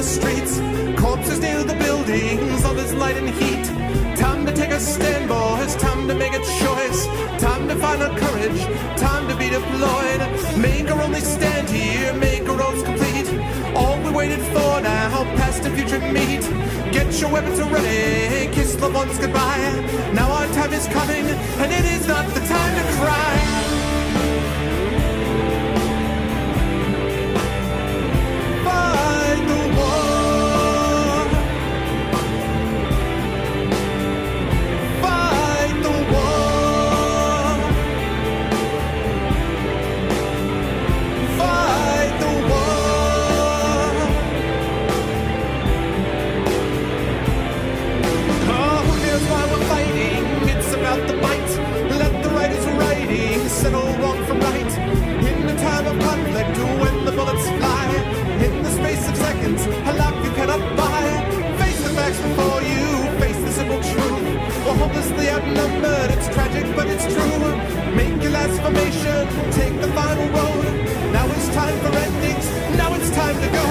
streets, corpses near the buildings, all this light and heat. Time to take a stand, boys, time to make a choice. Time to find our courage, time to be deployed. Make our only stand here, make our roads complete. All we waited for now, past and future meet. Get your weapons ready, kiss loved ones goodbye. Now our time is coming, and it is not the time to cry. Settle wrong from right. In the time of conflict, when the bullets fly, in the space of seconds, a life you cannot buy. Face the facts before you, face the simple truth. We're hopelessly outnumbered, it's tragic but it's true. Make your last formation, take the final road. Now it's time for endings, now it's time to go.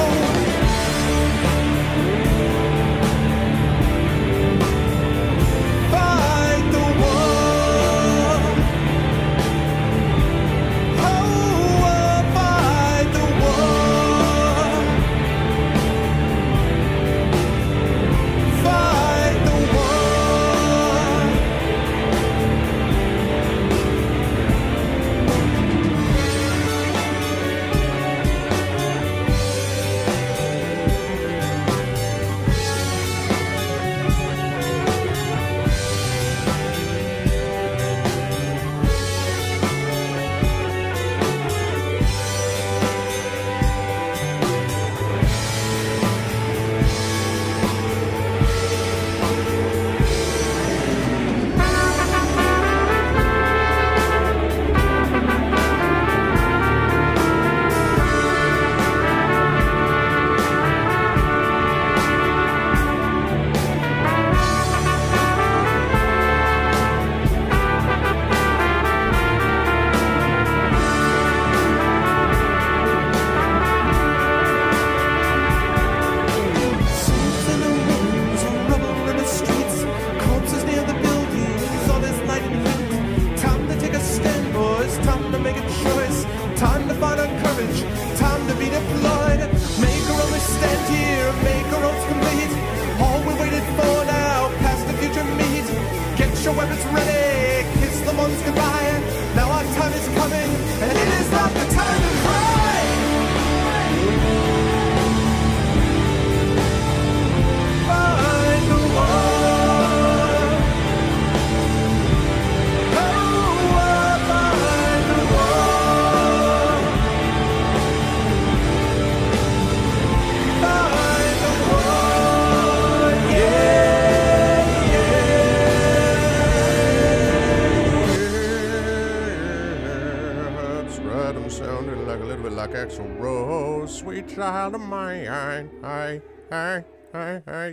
Child of mine,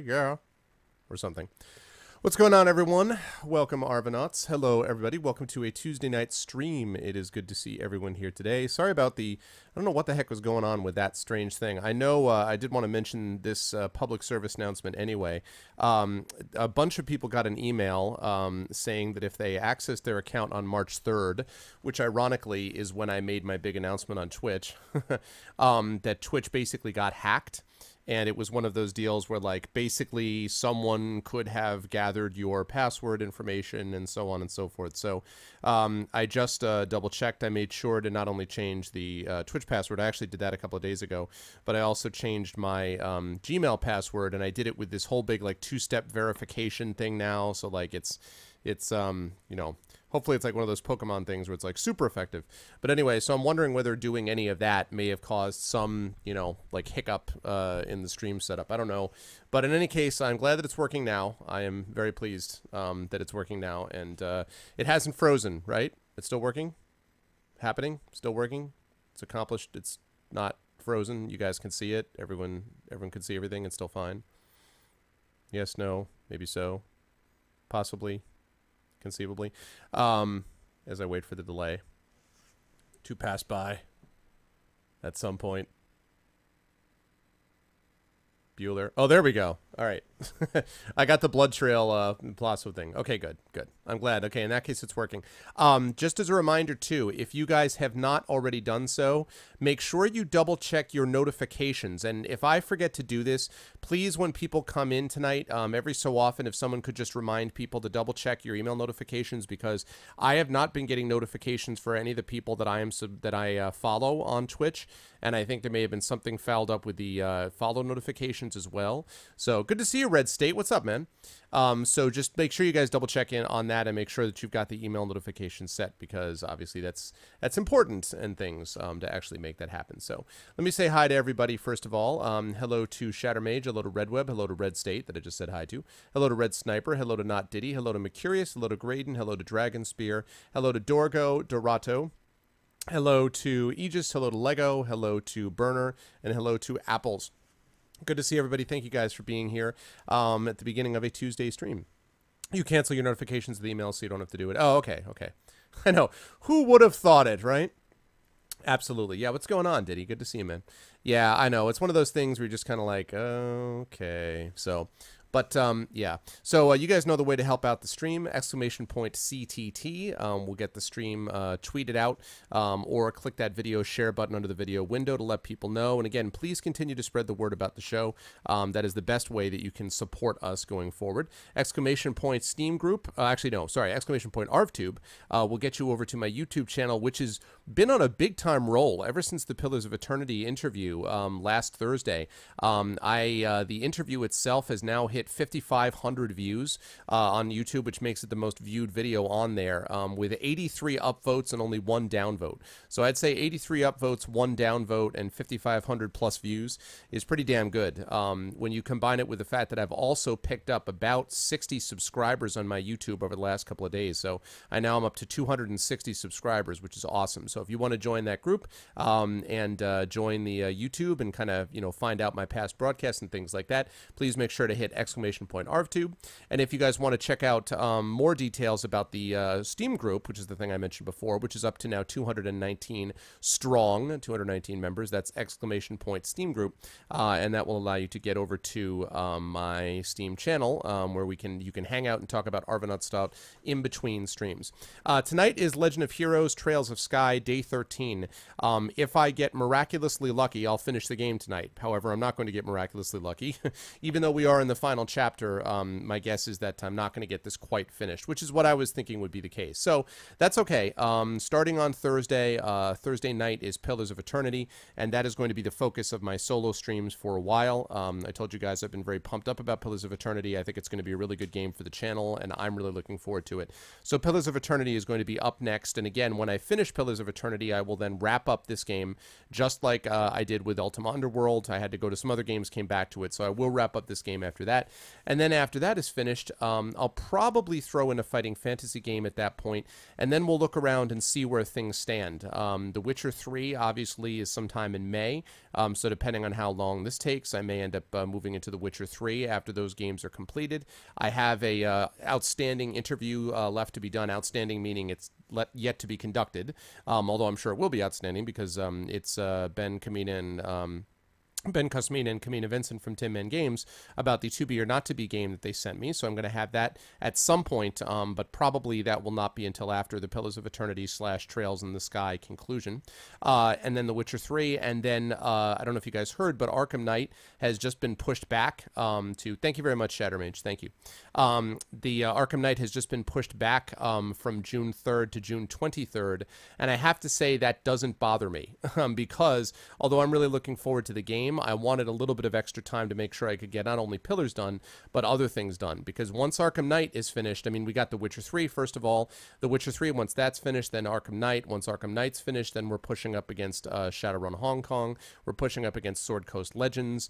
yeah, or something. What's going on, everyone? Welcome, Arvanauts. Hello, everybody. Welcome to a Tuesday night stream. It is good to see everyone here today. Sorry about I don't know what the heck was going on with that strange thing. I know I did want to mention this public service announcement anyway. A bunch of people got an email saying that if they accessed their account on March 3rd, which ironically is when I made my big announcement on Twitch, that Twitch basically got hacked. And it was one of those deals where, like, basically someone could have gathered your password information and so on and so forth. So I just double-checked. I made sure to not only change the Twitch password. I actually did that a couple of days ago. But I also changed my Gmail password, and I did it with this whole big, like, two-step verification thing now. So, like, it's you know, hopefully it's like one of those Pokemon things where it's like super effective. But anyway, so I'm wondering whether doing any of that may have caused some, you know, like hiccup in the stream setup. I don't know. But in any case, I'm glad that it's working now. I am very pleased that it's working now. And it hasn't frozen, right? It's still working? Happening? Still working? It's accomplished. It's not frozen. You guys can see it. Everyone can see everything. It's still fine. Yes, no, maybe so. Possibly. Conceivably, as I wait for the delay to pass by at some point. Bueller. Oh, there we go. All right. I got the blood trail Palacio thing. Okay, good. I'm glad. Okay, in that case, it's working. Just as a reminder, too, if you guys have not already done so, make sure you double check your notifications. And if I forget to do this, please, when people come in tonight, every so often, if someone could just remind people to double check your email notifications, because I have not been getting notifications for any of the people that I follow on Twitch. And I think there may have been something fouled up with the follow notifications as well. So good to see you, Red State. What's up, man? So just make sure you guys double check in on that and make sure that you've got the email notification set, because obviously that's important and things to actually make that happen. So let me say hi to everybody first of all. Hello to Shattermage, hello to Redweb, hello to Red State that I just said hi to, hello to Red Sniper, hello to Not Diddy, hello to Mercurius, hello to Graydon, hello to Dragon Spear, hello to Dorato. Hello to Aegis, hello to Lego, hello to Burner, and hello to Apples. Good to see everybody. Thank you guys for being here at the beginning of a Tuesday stream. You cancel your notifications of the email so you don't have to do it. Oh, okay. I know. Who would have thought it, right? Absolutely. Yeah, what's going on, Diddy? Good to see you, man. Yeah, I know. It's one of those things where you're just kind of like, okay. So... But, yeah. So you guys know the way to help out the stream, ! CTT. We'll get the stream tweeted out, or click that video share button under the video window to let people know. And again, please continue to spread the word about the show. That is the best way that you can support us going forward. ! Steam group. !ArvTube will get you over to my YouTube channel, which has been on a big time roll ever since the Pillars of Eternity interview last Thursday. The interview itself has now hit 5,500 views on YouTube, which makes it the most viewed video on there, with 83 upvotes and only 1 downvote. So I'd say 83 upvotes, 1 downvote, and 5,500 plus views is pretty damn good. When you combine it with the fact that I've also picked up about 60 subscribers on my YouTube over the last couple of days. So I'm up to 260 subscribers, which is awesome. So if you want to join that group and join the YouTube and kind of, find out my past broadcasts and things like that, please make sure to hit ! ArvTube. And if you guys want to check out more details about the Steam group, which is the thing I mentioned before, which is up to now 219 strong, 219 members, that's ! Steam group, and that will allow you to get over to my Steam channel, where you can hang out and talk about Arvanauts stuff in between streams. Tonight is Legend of Heroes Trails of Sky Day 13. If I get miraculously lucky, I'll finish the game tonight. However, I'm not going to get miraculously lucky. Even though we are in the final chapter, my guess is that I'm not going to get this quite finished, which is what I was thinking would be the case. So that's okay. Starting on Thursday night is Pillars of Eternity, and that is going to be the focus of my solo streams for a while. I told you guys I've been very pumped up about Pillars of Eternity. I think it's going to be a really good game for the channel, and I'm really looking forward to it. So Pillars of Eternity is going to be up next, and again, when I finish Pillars of Eternity, I will then wrap up this game, just like I did with Ultima Underworld. I had to go to some other games, came back to it, so I will wrap up this game after that. And then after that is finished, I'll probably throw in a fighting fantasy game at that point, and then we'll look around and see where things stand. The Witcher 3 obviously is sometime in May, so depending on how long this takes, I may end up moving into The Witcher 3 after those games are completed. I have a outstanding interview left to be done. Outstanding meaning it's yet to be conducted, although I'm sure it will be outstanding because it's Ben Cusmina and Kamina Vincent from Tin Man Games about the To Be or Not To Be game that they sent me. So I'm going to have that at some point, but probably that will not be until after the Pillars of Eternity / Trails in the Sky conclusion. And then The Witcher 3, and then I don't know if you guys heard, but Arkham Knight has just been pushed back to... Thank you very much, Shattermage. Thank you. The Arkham Knight has just been pushed back from June 3rd to June 23rd, and I have to say that doesn't bother me because although I'm really looking forward to the game, I wanted a little bit of extra time to make sure I could get not only Pillars done, but other things done. Because once Arkham Knight is finished, I mean, we got The Witcher 3, first of all. The Witcher 3, once that's finished, then Arkham Knight. Once Arkham Knight's finished, then we're pushing up against Shadowrun Hong Kong. We're pushing up against Sword Coast Legends.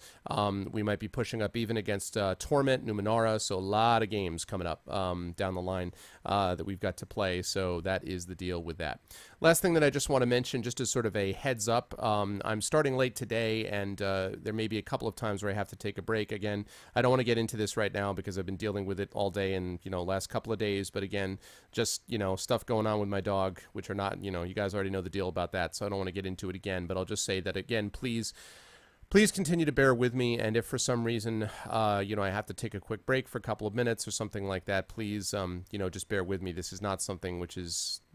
We might be pushing up even against Torment, Numenera. So a lot of games coming up down the line that we've got to play. So that is the deal with that. Last thing that I just want to mention, just as sort of a heads up, I'm starting late today, and there may be a couple of times where I have to take a break. Again, I don't want to get into this right now because I've been dealing with it all day and, last couple of days. But again, just, stuff going on with my dog, which are not, you guys already know the deal about that. So I don't want to get into it again. But I'll just say that, again, please please continue to bear with me. And if for some reason, you know, I have to take a quick break for a couple of minutes or something like that, please, you know, just bear with me. This is not something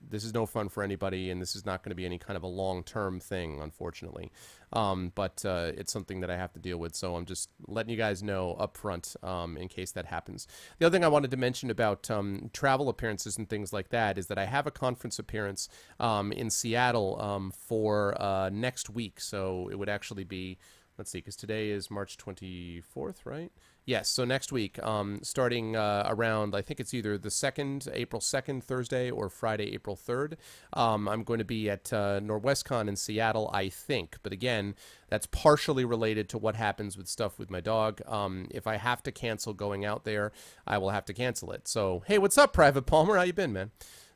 this is no fun for anybody, and this is not going to be any kind of a long-term thing, unfortunately. But it's something that I have to deal with, so I'm just letting you guys know up front in case that happens. The other thing I wanted to mention about travel appearances and things like that is that I have a conference appearance in Seattle for next week, so it would actually be, let's see, because today is March 24th, right? Yes, so next week, starting around, I think it's either the April 2nd, Thursday, or Friday, April 3rd. I'm going to be at NorwestCon in Seattle, I think. But again, that's partially related to what happens with stuff with my dog. If I have to cancel going out there, I will have to cancel it. So, hey, what's up, Private Palmer? How you been, man?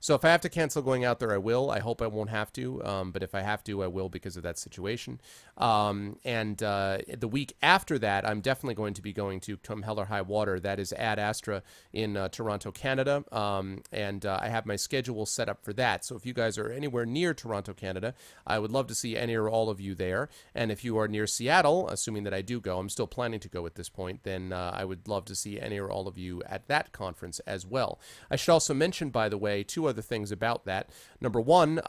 So if I have to cancel going out there, I will. I hope I won't have to, but if I have to, I will because of that situation. The week after that, I'm definitely going to be going to Come Hell or High Water. That is Ad Astra in Toronto, Canada, I have my schedule set up for that. So if you guys are anywhere near Toronto, Canada, I would love to see any or all of you there. And if you are near Seattle, assuming that I do go, I'm still planning to go at this point, then I would love to see any or all of you at that conference as well. I should also mention, by the way, two other things about that. Number one,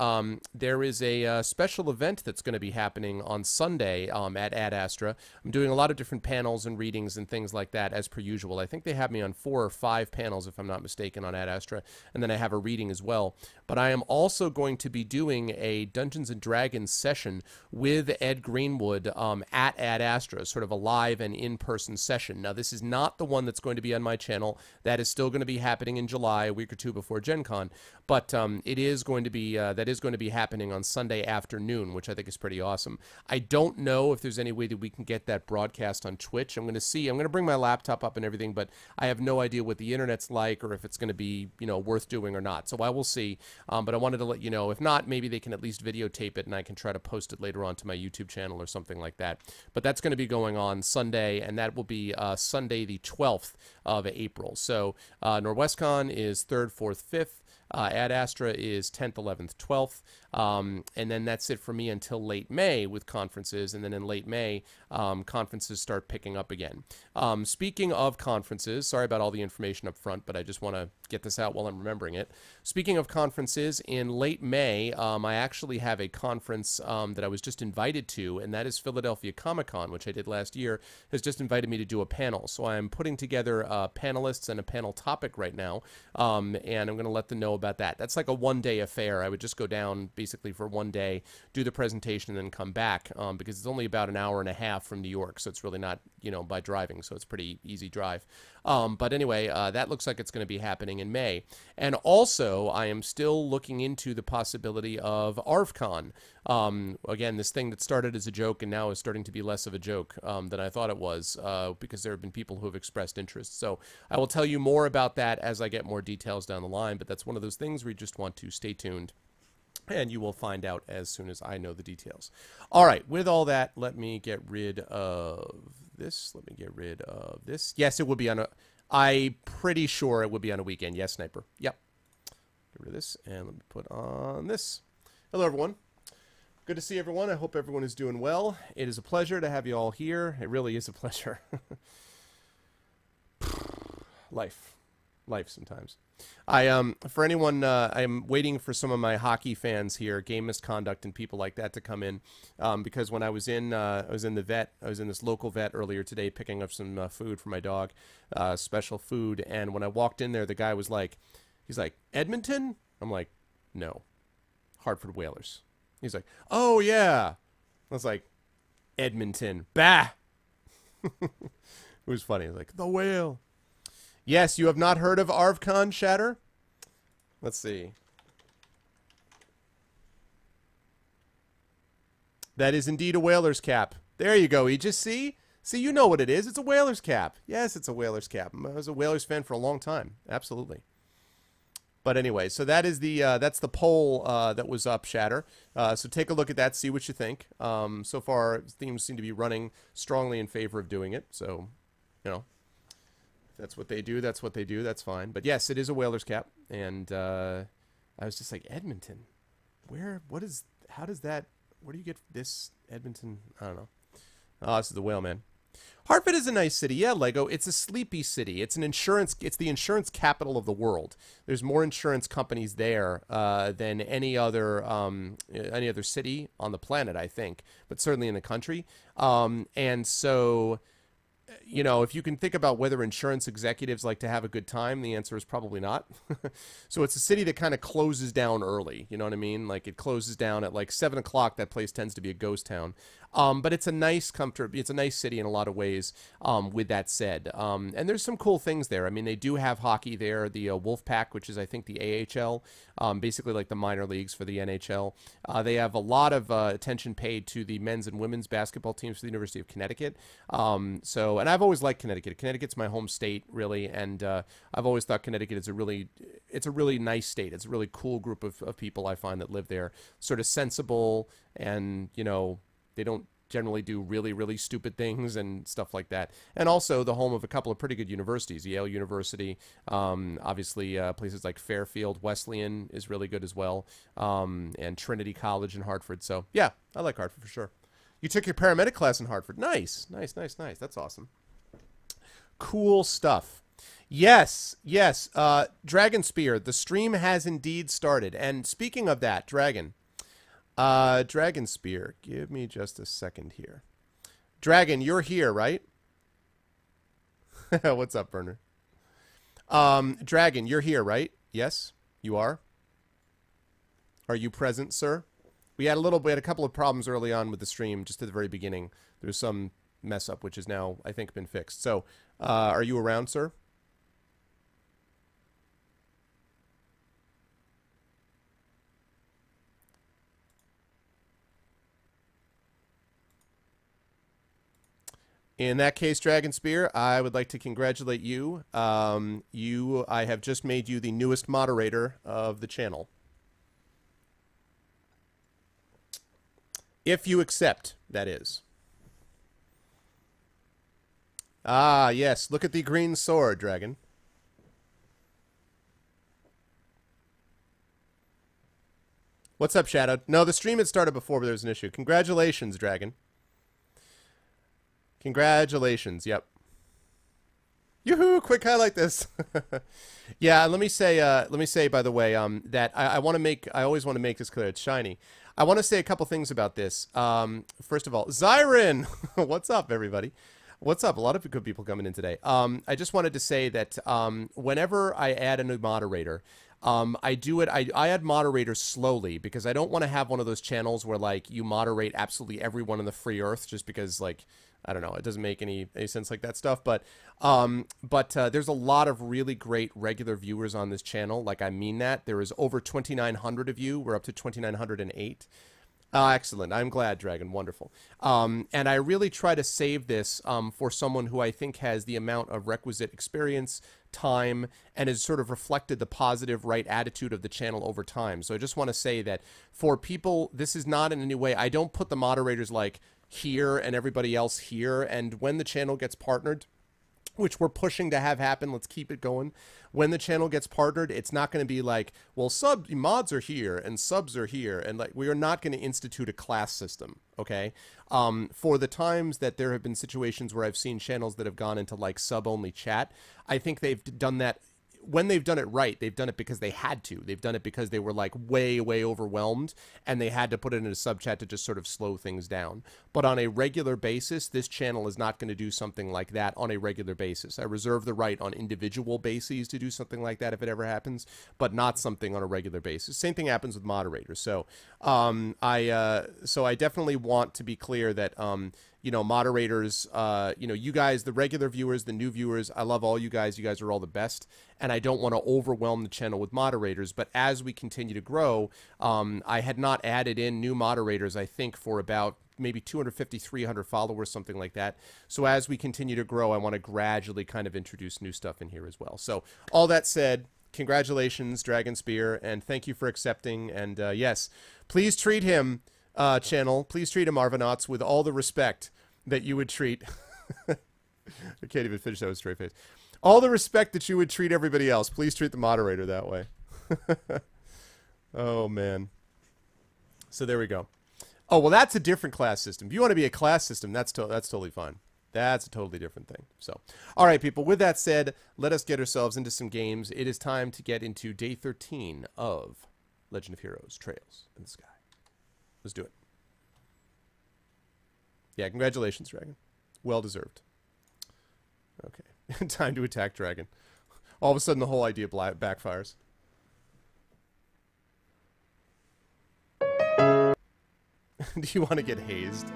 there is a special event that's going to be happening on Sunday at Ad Astra. I'm doing a lot of different panels and readings and things like that as per usual. I think they have me on 4 or 5 panels, if I'm not mistaken, on Ad Astra, and then I have a reading as well. But I am also going to be doing a Dungeons & Dragons session with Ed Greenwood at Ad Astra, sort of a live and in-person session. Now, this is not the one that's going to be on my channel. That is still going to be happening in July, a week or two before Gen Con. But it is going to be that is going to be happening on Sunday afternoon, which I think is pretty awesome. I don't know if there's any way that we can get that broadcast on Twitch. I'm going to see. I'm going to bring my laptop up and everything, but I have no idea what the internet's like or if it's going to be, you know, worth doing or not. So I will see. But I wanted to let you know. If not, maybe they can at least videotape it and I can try to post it later on to my YouTube channel or something like that. But that's going to be going on Sunday, and that will be Sunday the 12th of April. So NorwestCon is 3rd, 4th, 5th. Ad Astra is 10th, 11th, 12th, and then that's it for me until late May with conferences, and then in late May, conferences start picking up again. Speaking of conferences, sorry about all the information up front, but I just want to get this out while I'm remembering it. Speaking of conferences, in late May, I actually have a conference that I was just invited to, and that is Philadelphia Comic-Con, which I did last year, has just invited me to do a panel. So I'm putting together panelists and a panel topic right now, and I'm going to let them know about that. That's like a one-day affair. I would just go down basically for one day, do the presentation, and then come back because it's only about an hour and a half from New York, so it's really not, you know, by driving, so it's pretty easy drive. But anyway, that looks like it's going to be happening in May. And also, I am still looking into the possibility of ArvCon. Again, this thing that started as a joke and now is starting to be less of a joke than I thought it was because there have been people who have expressed interest. So I will tell you more about that as I get more details down the line, but that's one of those things where you just want to stay tuned. And you will find out as soon as I know the details. All right, with all that, let me get rid of this. Let me get rid of this. Yes, it would be on a... I'm pretty sure it would be on a weekend. Yes, Sniper. Yep. Get rid of this, and let me put on this. Hello, everyone. Good to see everyone. I hope everyone is doing well. It is a pleasure to have you all here. It really is a pleasure. Life sometimes. For anyone, I'm waiting for some of my hockey fans here, Game Misconduct and people like that to come in, because when I was in the vet, I was in this local vet earlier today picking up some food for my dog, special food, and when I walked in there, the guy was like, he's like, Edmonton? I'm like, no, Hartford Whalers. He's like, oh yeah. I was like, Edmonton, bah. It was funny. Like, the whale. Yes, you have not heard of ArvCon, Shatter? Let's see. That is indeed a whaler's cap. There you go, Aegis. See, you know what it is. It's a whaler's cap. Yes, it's a whaler's cap. I was a Whalers fan for a long time. Absolutely. But anyway, so that is the that's the poll that was up, Shatter. So take a look at that, see what you think. So far, themes seem to be running strongly in favor of doing it. So, you know. That's what they do. That's what they do. That's fine. But yes, it is a whaler's cap. And I was just like, Edmonton? Where? What is... How does that... Where do you get this Edmonton? I don't know. Oh, this is the whale, man. Hartford is a nice city. Yeah, Lego. It's a sleepy city. It's the insurance capital of the world. There's more insurance companies there than any other city on the planet, I think, but certainly in the country. And so, you know, if you can think about whether insurance executives like to have a good time, the answer is probably not. So it's a city that kind of closes down early. You know what I mean? Like it closes down at like 7 o'clock. That place tends to be a ghost town. But it's a nice it's a nice city in a lot of ways. With that said, and there's some cool things there. I mean, they do have hockey there. The Wolfpack, which is I think the AHL, basically like the minor leagues for the NHL. They have a lot of attention paid to the men's and women's basketball teams for the University of Connecticut. And I've always liked Connecticut. Connecticut's my home state, really, and I've always thought Connecticut is it's a really nice state. It's a really cool group of people I find that live there, sort of sensible, and you know, they don't generally do really, really stupid things and stuff like that. And also the home of a couple of pretty good universities, Yale University, obviously places like Fairfield, Wesleyan is really good as well, and Trinity College in Hartford. So yeah, I like Hartford for sure. You took your paramedic class in Hartford. Nice, nice, nice, nice. That's awesome. Cool stuff. Yes, yes. Dragon Spear, the stream has indeed started. And speaking of that, Dragon Spear, give me just a second here. Dragon, you're here, right? What's up, Burner? Dragon, you're here, right? Yes, you are. Are you present, sir? We had a couple of problems early on with the stream, just at the very beginning. There was some mess up, which has now, I think, been fixed. So, are you around, sir? In that case, Dragon Spear, I would like to congratulate you. I have just made you the newest moderator of the channel. If you accept, that is. Ah, yes. Look at the green sword, Dragon. What's up, Shadow? No, the stream had started before, but there was an issue. Congratulations, Dragon. Congratulations. Yep. Yoo-hoo! Quick highlight this. Yeah, let me say, by the way, that I always want to make this clear. It's shiny. I want to say a couple things about this. First of all, Zyron! What's up, everybody? What's up? A lot of good people coming in today. I just wanted to say that whenever I add a new moderator, I add moderators slowly because I don't want to have one of those channels where, like, you moderate absolutely everyone on the free earth just because, like, I don't know, it doesn't make any sense like that stuff. But there's a lot of really great regular viewers on this channel. Like, I mean that. There is over 2,900 of you. We're up to 2,908. Excellent. I'm glad, Dragon. Wonderful. And I really try to save this for someone who I think has the amount of requisite experience, time, and has sort of reflected the positive, right attitude of the channel over time. So I just want to say that for people, this is not in any way, I don't put the moderators like here and everybody else here. And when the channel gets partnered, which we're pushing to have happen, let's keep it going. When the channel gets partnered, it's not going to be like, well, mods are here and subs are here, and like we are not going to institute a class system, okay? For the times that there have been situations where I've seen channels that have gone into like sub-only chat, I think they've done that. When they've done it right, they've done it because they had to. They've done it because they were like way, way overwhelmed and they had to put it in a sub chat to just sort of slow things down. But on a regular basis, this channel is not going to do something like that on a regular basis. I reserve the right on individual bases to do something like that if it ever happens, but not something on a regular basis. Same thing happens with moderators. So I definitely want to be clear that you know, moderators, you know, you guys, the regular viewers, the new viewers, I love all you guys. You guys are all the best. And I don't want to overwhelm the channel with moderators. But as we continue to grow, I had not added in new moderators, I think, for about maybe 250, 300 followers, something like that. So as we continue to grow, I want to gradually kind of introduce new stuff in here as well. So all that said, congratulations, Dragon Spear, and thank you for accepting. And yes, please treat him, channel, please treat him, Arvanauts, with all the respect that you would treat. I can't even finish that with a straight face. All the respect that you would treat everybody else. Please treat the moderator that way. Oh, man. So there we go. Oh, well, that's a different class system. If you want to be a class system, that's totally fine. That's a totally different thing. So, all right, people, with that said, let us get ourselves into some games. It is time to get into day 13 of Legend of Heroes Trails in the Sky. Let's do it. Yeah, congratulations, Dragon. Well deserved. Okay, time to attack Dragon. All of a sudden, the whole idea backfires. Do you want to get hazed?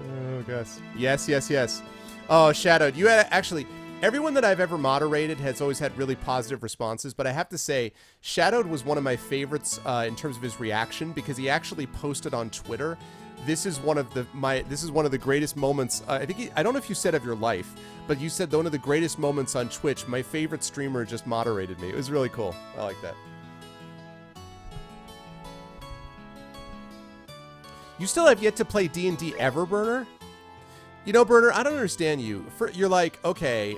Oh, gosh. Yes, yes, yes. Oh, Shadowed. You had actually... Everyone that I've ever moderated has always had really positive responses, but I have to say, Shadowed was one of my favorites in terms of his reaction, because he actually posted on Twitter. This is one of the greatest moments. I don't know if you said of your life, but you said one of the greatest moments on Twitch. My favorite streamer just moderated me. It was really cool. I like that. You still have yet to play D&D ever, Burner? You know, Burner, I don't understand you. You're like, okay,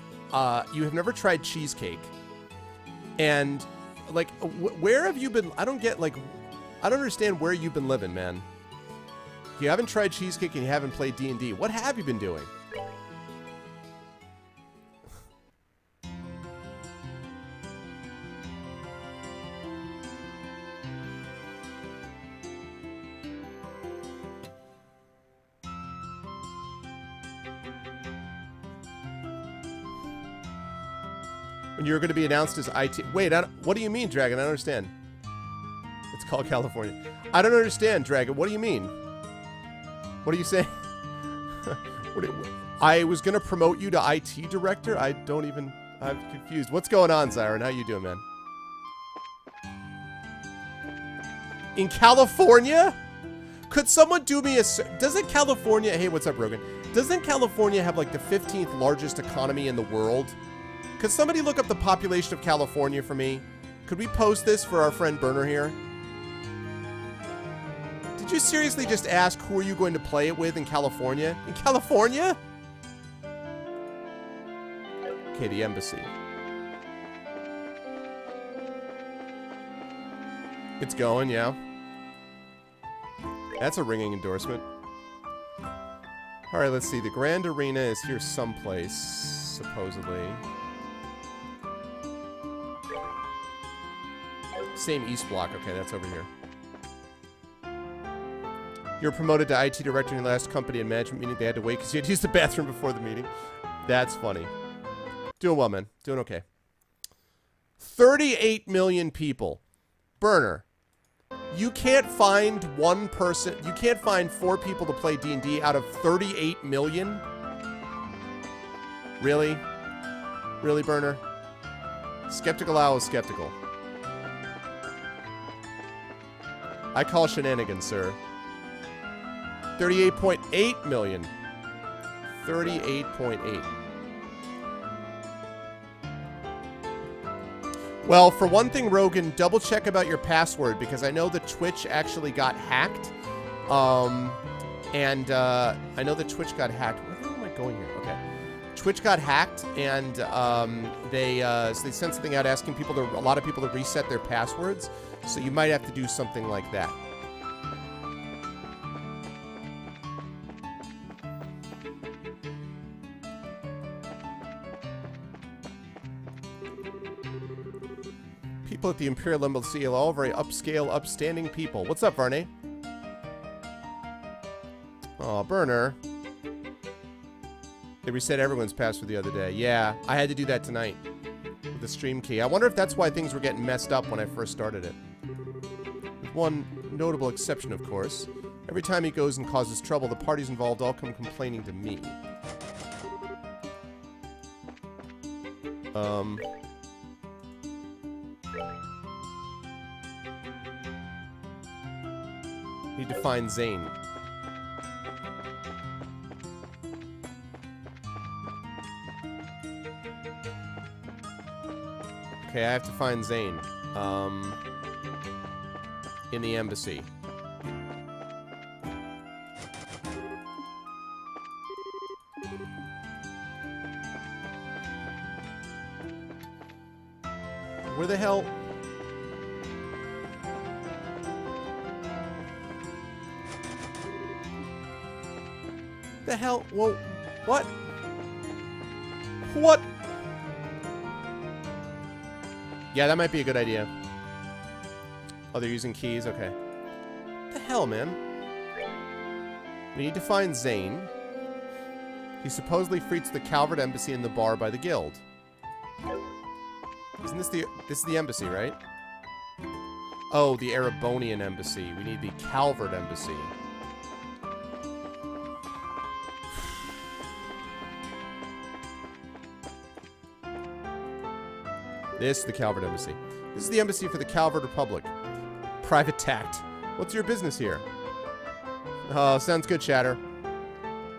you have never tried cheesecake. And, like, where have you been? I don't understand where you've been living, man. You haven't tried cheesecake and you haven't played D&D. What have you been doing? When you're going to be announced as IT... Wait, what do you mean, Dragon? I don't understand. It's called California. I don't understand, Dragon. What do you mean? What are you saying? I was going to promote you to IT director? I'm confused. What's going on, Zyron? How you doing, man? In California? Could someone do me a... Doesn't California... Hey, what's up, Rogan? Doesn't California have, like, the 15th largest economy in the world? Could somebody look up the population of California for me? Could we post this for our friend Burner here? Did you seriously just ask who are you going to play it with in California? In California? Okay, the embassy. It's going, yeah. That's a ringing endorsement. Alright, let's see. The Grand Arena is here someplace, supposedly. Same East Block. Okay, that's over here. You were promoted to IT director in your last company and management meeting. They had to wait because you had to use the bathroom before the meeting. That's funny. Doing well, man. Doing okay. 38 million people. Burner. You can't find one person. You can't find 4 people to play D&D out of 38 million? Really? Really, Burner? Skeptical Owl is skeptical. I call shenanigans, sir. 38.8 million. 38.8. Well, for one thing, Rogan, double check about your password, because I know that Twitch actually got hacked. I know that Twitch got hacked. Where the hell am I going here? Okay. Twitch got hacked, and so they sent something out asking a lot of people to reset their passwords. So you might have to do something like that. People at the Imperial Embassy are all very upscale, upstanding people. What's up, Varney? Aw, Burner. They reset everyone's password the other day. Yeah, I had to do that tonight with the stream key. I wonder if that's why things were getting messed up when I first started it. With one notable exception, of course. Every time he goes and causes trouble, the parties involved all come complaining to me. Need to find Zane. Okay, I have to find Zane. In the embassy. Where the hell? The hell? Whoa. What? What? Yeah, that might be a good idea. Oh, they're using keys? Okay. What the hell, man? We need to find Zane. He's supposedly free to the Calvert Embassy in the bar by the guild. Isn't this the... This is the embassy, right? Oh, the Erebonian Embassy. We need the Calvert Embassy. This is the Calvert Embassy. This is the embassy for the Calvert Republic. Private tact. What's your business here? Oh, sounds good, Chatter.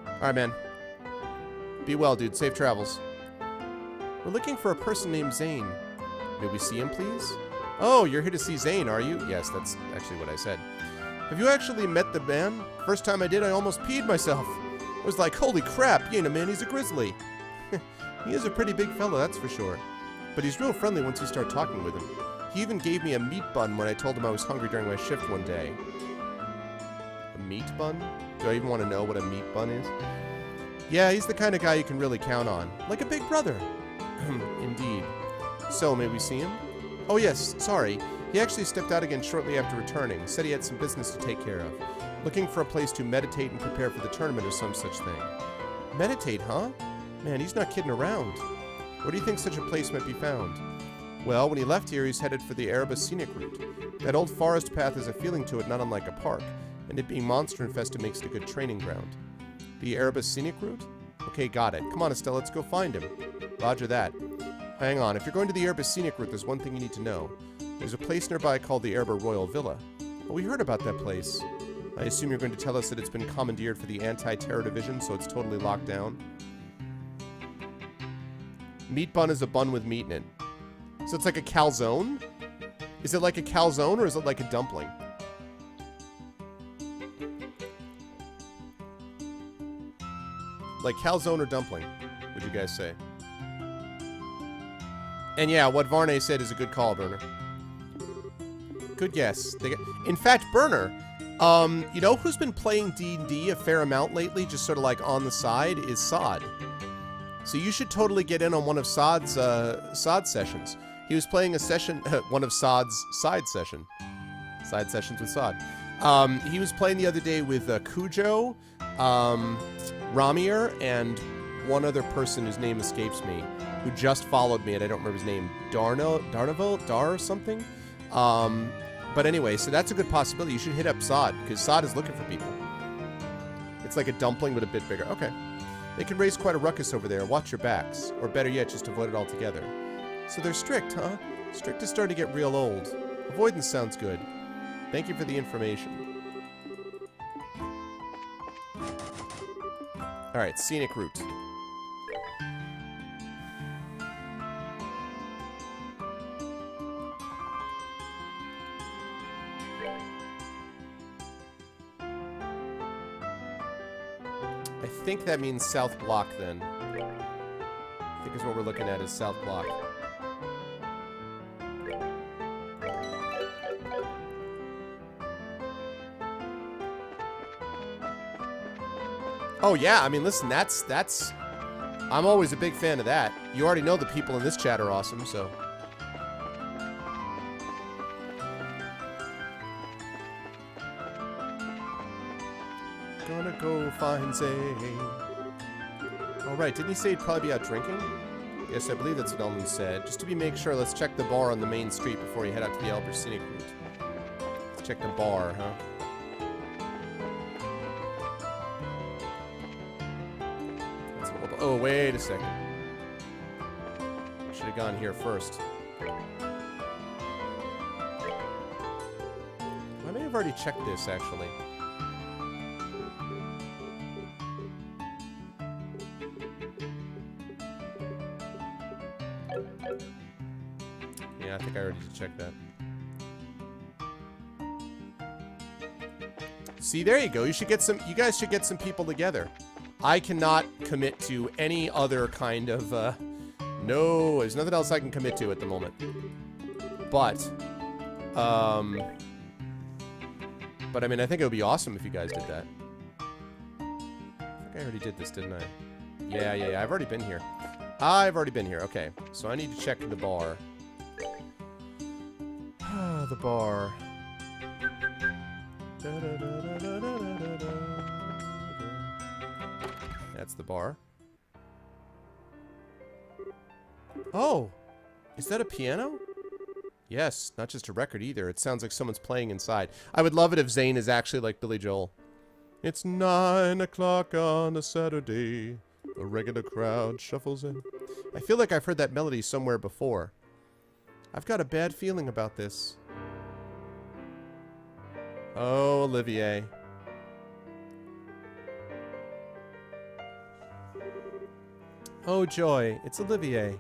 Alright, man. Be well, dude. Safe travels. We're looking for a person named Zane. May we see him, please? Oh, you're here to see Zane, are you? Yes, that's actually what I said. Have you actually met the man? First time I did, I almost peed myself. I was like, holy crap, he ain't a man, he's a grizzly. He is a pretty big fellow, that's for sure. But he's real friendly once you start talking with him. He even gave me a meat bun when I told him I was hungry during my shift one day. A meat bun? Do I even want to know what a meat bun is? Yeah, he's the kind of guy you can really count on. Like a big brother. Indeed. So, may we see him? Oh yes, sorry. He actually stepped out again shortly after returning. Said he had some business to take care of. Looking for a place to meditate and prepare for the tournament or some such thing. Meditate, huh? Man, he's not kidding around. Where do you think such a place might be found? Well, when he left here, he's headed for the Erebus Scenic Route. That old forest path has a feeling to it not unlike a park, and it being monster-infested makes it a good training ground. The Erebus Scenic Route? Okay, got it. Come on, Estelle, let's go find him. Roger that. Hang on, if you're going to the Erebus Scenic Route, there's one thing you need to know. There's a place nearby called the Erebus Royal Villa. Oh, we heard about that place. I assume you're going to tell us that it's been commandeered for the Anti-Terror Division, so it's totally locked down. Meat bun is a bun with meat in it. So it's like a calzone? Is it like a calzone or is it like a dumpling? Like calzone or dumpling, would you guys say? And yeah, what Varney said is a good call, Burner. Good guess. In fact, Burner, you know who's been playing D&D a fair amount lately, just sort of like on the side, is Sod. So you should totally get in on one of Sod's sessions. He was playing a session, one of Sod's side sessions with Sod. He was playing the other day with Cujo, Ramier, and one other person whose name escapes me, who just followed me, and I don't remember his name, Dar something? But anyway, so that's a good possibility. You should hit up Sod, because Sod is looking for people. It's like a dumpling, but a bit bigger. Okay. They can raise quite a ruckus over there. Watch your backs. Or better yet, just avoid it altogether. So they're strict, huh? Strict is starting to get real old. Avoidance sounds good. Thank you for the information. Alright, scenic route. I think that means South Block, then. I think is what we're looking at is South Block. Oh, yeah, I mean, listen, that's... I'm always a big fan of that. You already know the people in this chat are awesome, so... Gonna go find Zane. Alright, didn't he say he'd probably be out drinking? Yes, I believe that's what Elman said. Just to make sure, let's check the bar on the main street before you head out to the Erebus Scenic Route. Let's check the bar, huh? Oh, wait a second. Should have gone here first. I may have already checked this, actually. Yeah, I think I already checked that. See, there you go. You should get some. You guys should get some people together. I cannot commit to any other kind of. No, there's nothing else I can commit to at the moment. But I mean, I think it would be awesome if you guys did that. I already did this, didn't I? Yeah. I've already been here. I've already been here. Okay. So I need to check the bar. Ah, the bar. That's the bar. Oh! Is that a piano? Yes, not just a record either. It sounds like someone's playing inside. I would love it if Zayn is actually like Billy Joel. It's 9 o'clock on a Saturday. A regular crowd shuffles in. I feel like I've heard that melody somewhere before. I've got a bad feeling about this. Oh, Olivier. Oh, joy. It's Olivier.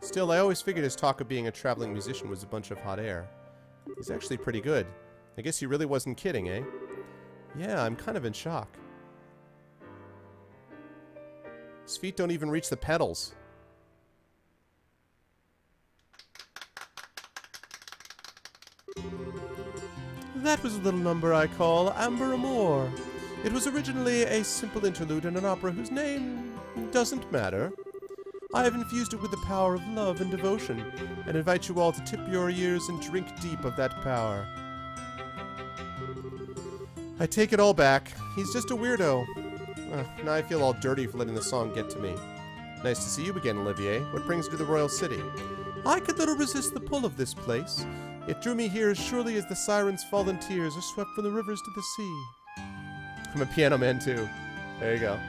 Still, I always figured his talk of being a traveling musician was a bunch of hot air. He's actually pretty good. I guess he really wasn't kidding, eh? Yeah, I'm kind of in shock. His feet don't even reach the pedals. That was a little number I call Amber Amour. It was originally a simple interlude in an opera whose name doesn't matter. I have infused it with the power of love and devotion, and invite you all to tip your ears and drink deep of that power. I take it all back. He's just a weirdo. Now I feel all dirty for letting the song get to me. Nice to see you again, Olivier. What brings you to the Royal City? I could little resist the pull of this place. It drew me here as surely as the sirens' fallen tears are swept from the rivers to the sea. I'm a piano man, too. There you go.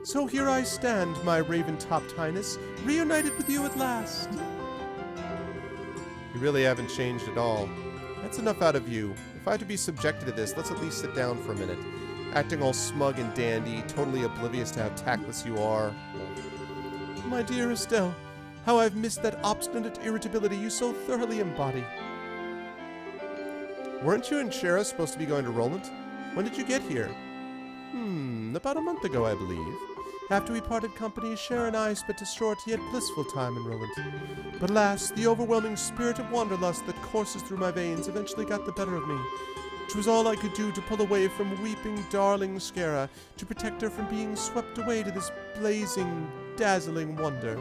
So here I stand, my raven-topped highness, reunited with you at last. You really haven't changed at all. That's enough out of you. If I had to be subjected to this, let's at least sit down for a minute. Acting all smug and dandy, totally oblivious to how tactless you are. My dear Estelle, how I've missed that obstinate irritability you so thoroughly embody. Weren't you and Shara supposed to be going to Roland? When did you get here? About a month ago, I believe. After we parted company, Shara and I spent a short yet blissful time in Roland. But alas, the overwhelming spirit of wanderlust that courses through my veins eventually got the better of me. Which was all I could do to pull away from weeping, darling Shara, to protect her from being swept away to this blazing, dazzling wonder.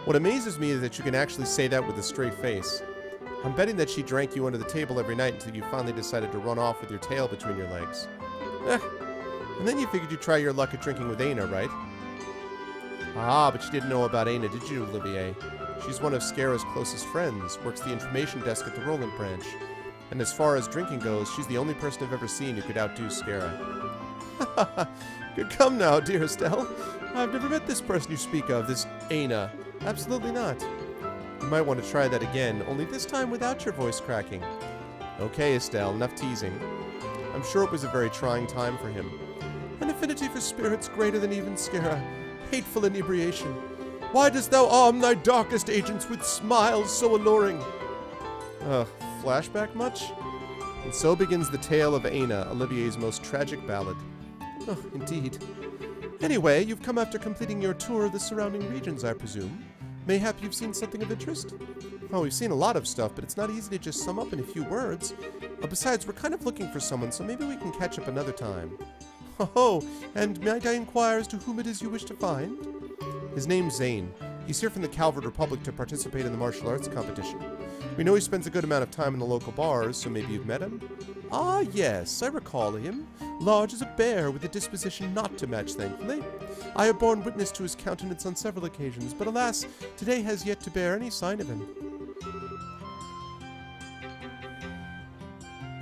What amazes me is that you can actually say that with a straight face. I'm betting that she drank you under the table every night until you finally decided to run off with your tail between your legs. And then you figured you'd try your luck at drinking with Aina, right? Ah, but you didn't know about Aina, did you, Olivier? She's one of Shara's closest friends, works the information desk at the Roland branch. And as far as drinking goes, she's the only person I've ever seen who could outdo Shara. Good come now, dear Estelle. I've never met this person you speak of, this Aina. Absolutely not. You might want to try that again, only this time without your voice cracking. Okay, Estelle, enough teasing. I'm sure it was a very trying time for him. An affinity for spirits greater than even Shara. Hateful inebriation. Why dost thou arm thy darkest agents with smiles so alluring? Flashback much? And so begins the tale of Aina, Olivier's most tragic ballad. Oh, indeed. Anyway, you've come after completing your tour of the surrounding regions, I presume. Mayhap you've seen something of interest? Oh, we've seen a lot of stuff, but it's not easy to just sum up in a few words. Besides, we're kind of looking for someone, so maybe we can catch up another time. Oh, and might I inquire as to whom it is you wish to find? His name's Zayn. He's here from the Calvert Republic to participate in the martial arts competition. We know he spends a good amount of time in the local bars, so maybe you've met him? Ah, yes, I recall him. Large as a bear, with a disposition not to match, thankfully. I have borne witness to his countenance on several occasions, but alas, today has yet to bear any sign of him.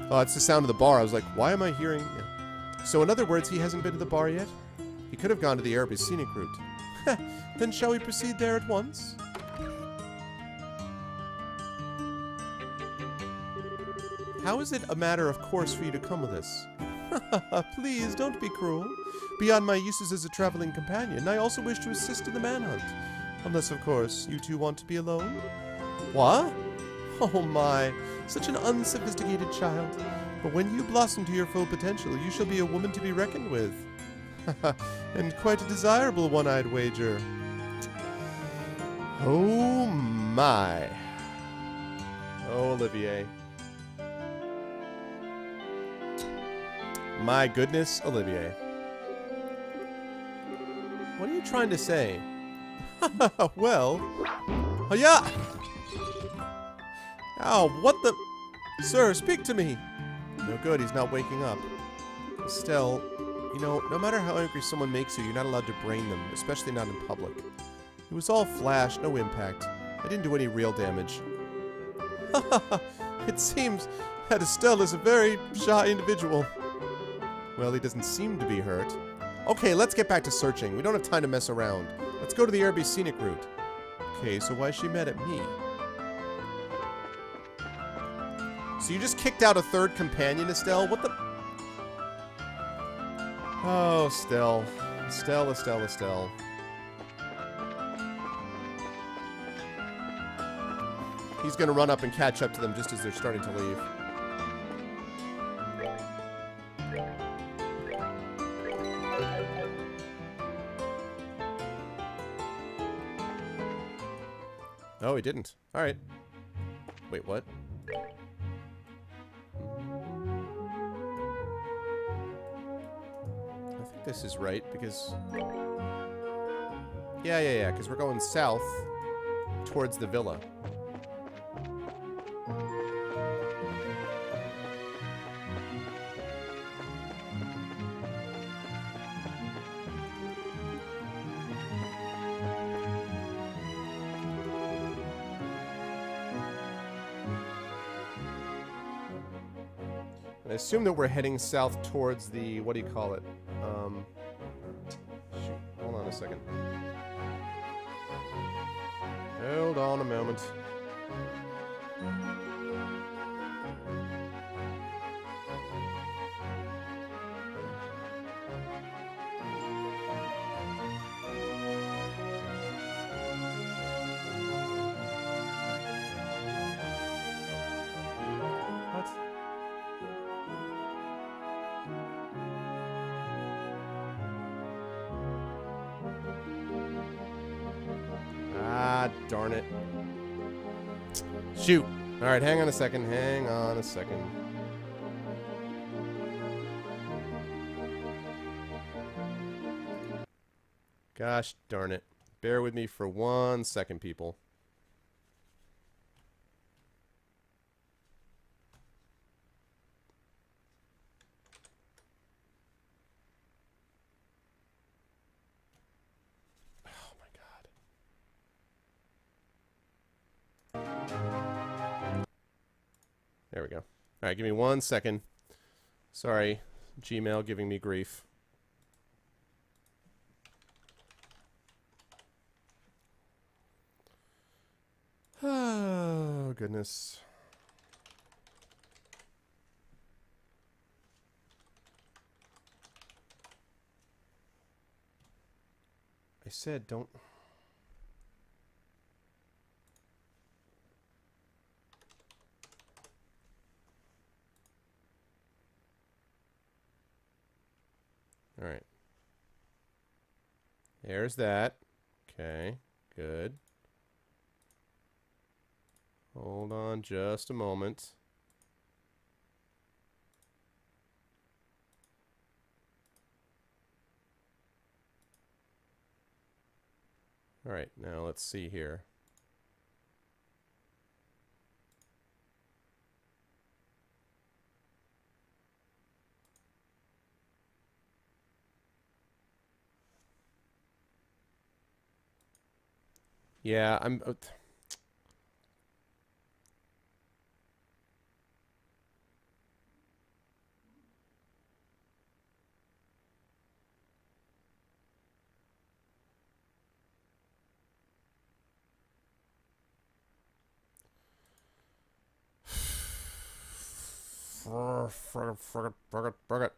Oh, it's the sound of the bar. I was like, why am I hearing... Yeah. So in other words, he hasn't been to the bar yet? He could have gone to the Arabic scenic route. Then shall we proceed there at once? How is it a matter of course for you to come with us? Please, don't be cruel. Beyond my uses as a traveling companion, I also wish to assist in the manhunt. Unless, of course, you two want to be alone? What? Oh my, such an unsophisticated child. But when you blossom to your full potential, you shall be a woman to be reckoned with. And quite a desirable one, I'd wager. Oh my. Oh, Olivier. My goodness, Olivier. What are you trying to say? Well... Oh, yeah! Oh, what the... Sir, speak to me! No good, he's not waking up. Estelle, you know, no matter how angry someone makes you, you're not allowed to brain them, especially not in public. It was all flash, no impact. I didn't do any real damage. It seems that Estelle is a very shy individual. Well, he doesn't seem to be hurt. Okay, let's get back to searching. We don't have time to mess around. Let's go to the Airbnb scenic route. Okay, so why is she mad at me? So you just kicked out a third companion, Estelle? What the... Oh, Estelle. Estelle. He's gonna run up and catch up to them just as they're starting to leave. Oh, he didn't. Alright. Wait, what? I think this is right, because... Yeah, because we're going south towards the villa. I assume that we're heading south towards the, what do you call it? Shoot, hold on a second. Hold on a moment. Darn it. Shoot. Alright, hang on a second. Gosh darn it. Bear with me for 1 second, people. There we go. Alright, give me 1 second. Sorry, Gmail giving me grief. Oh, goodness. I said don't... Alright. There's that. Okay, good. Hold on just a moment. Alright, now let's see here. Yeah, I'm... Forget.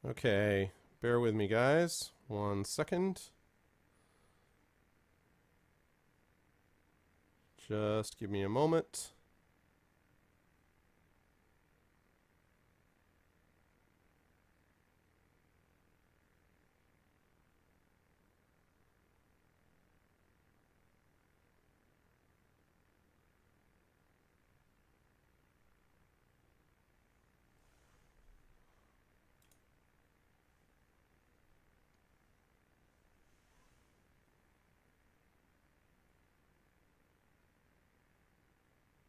Okay, bear with me, guys. 1 second. Just give me a moment.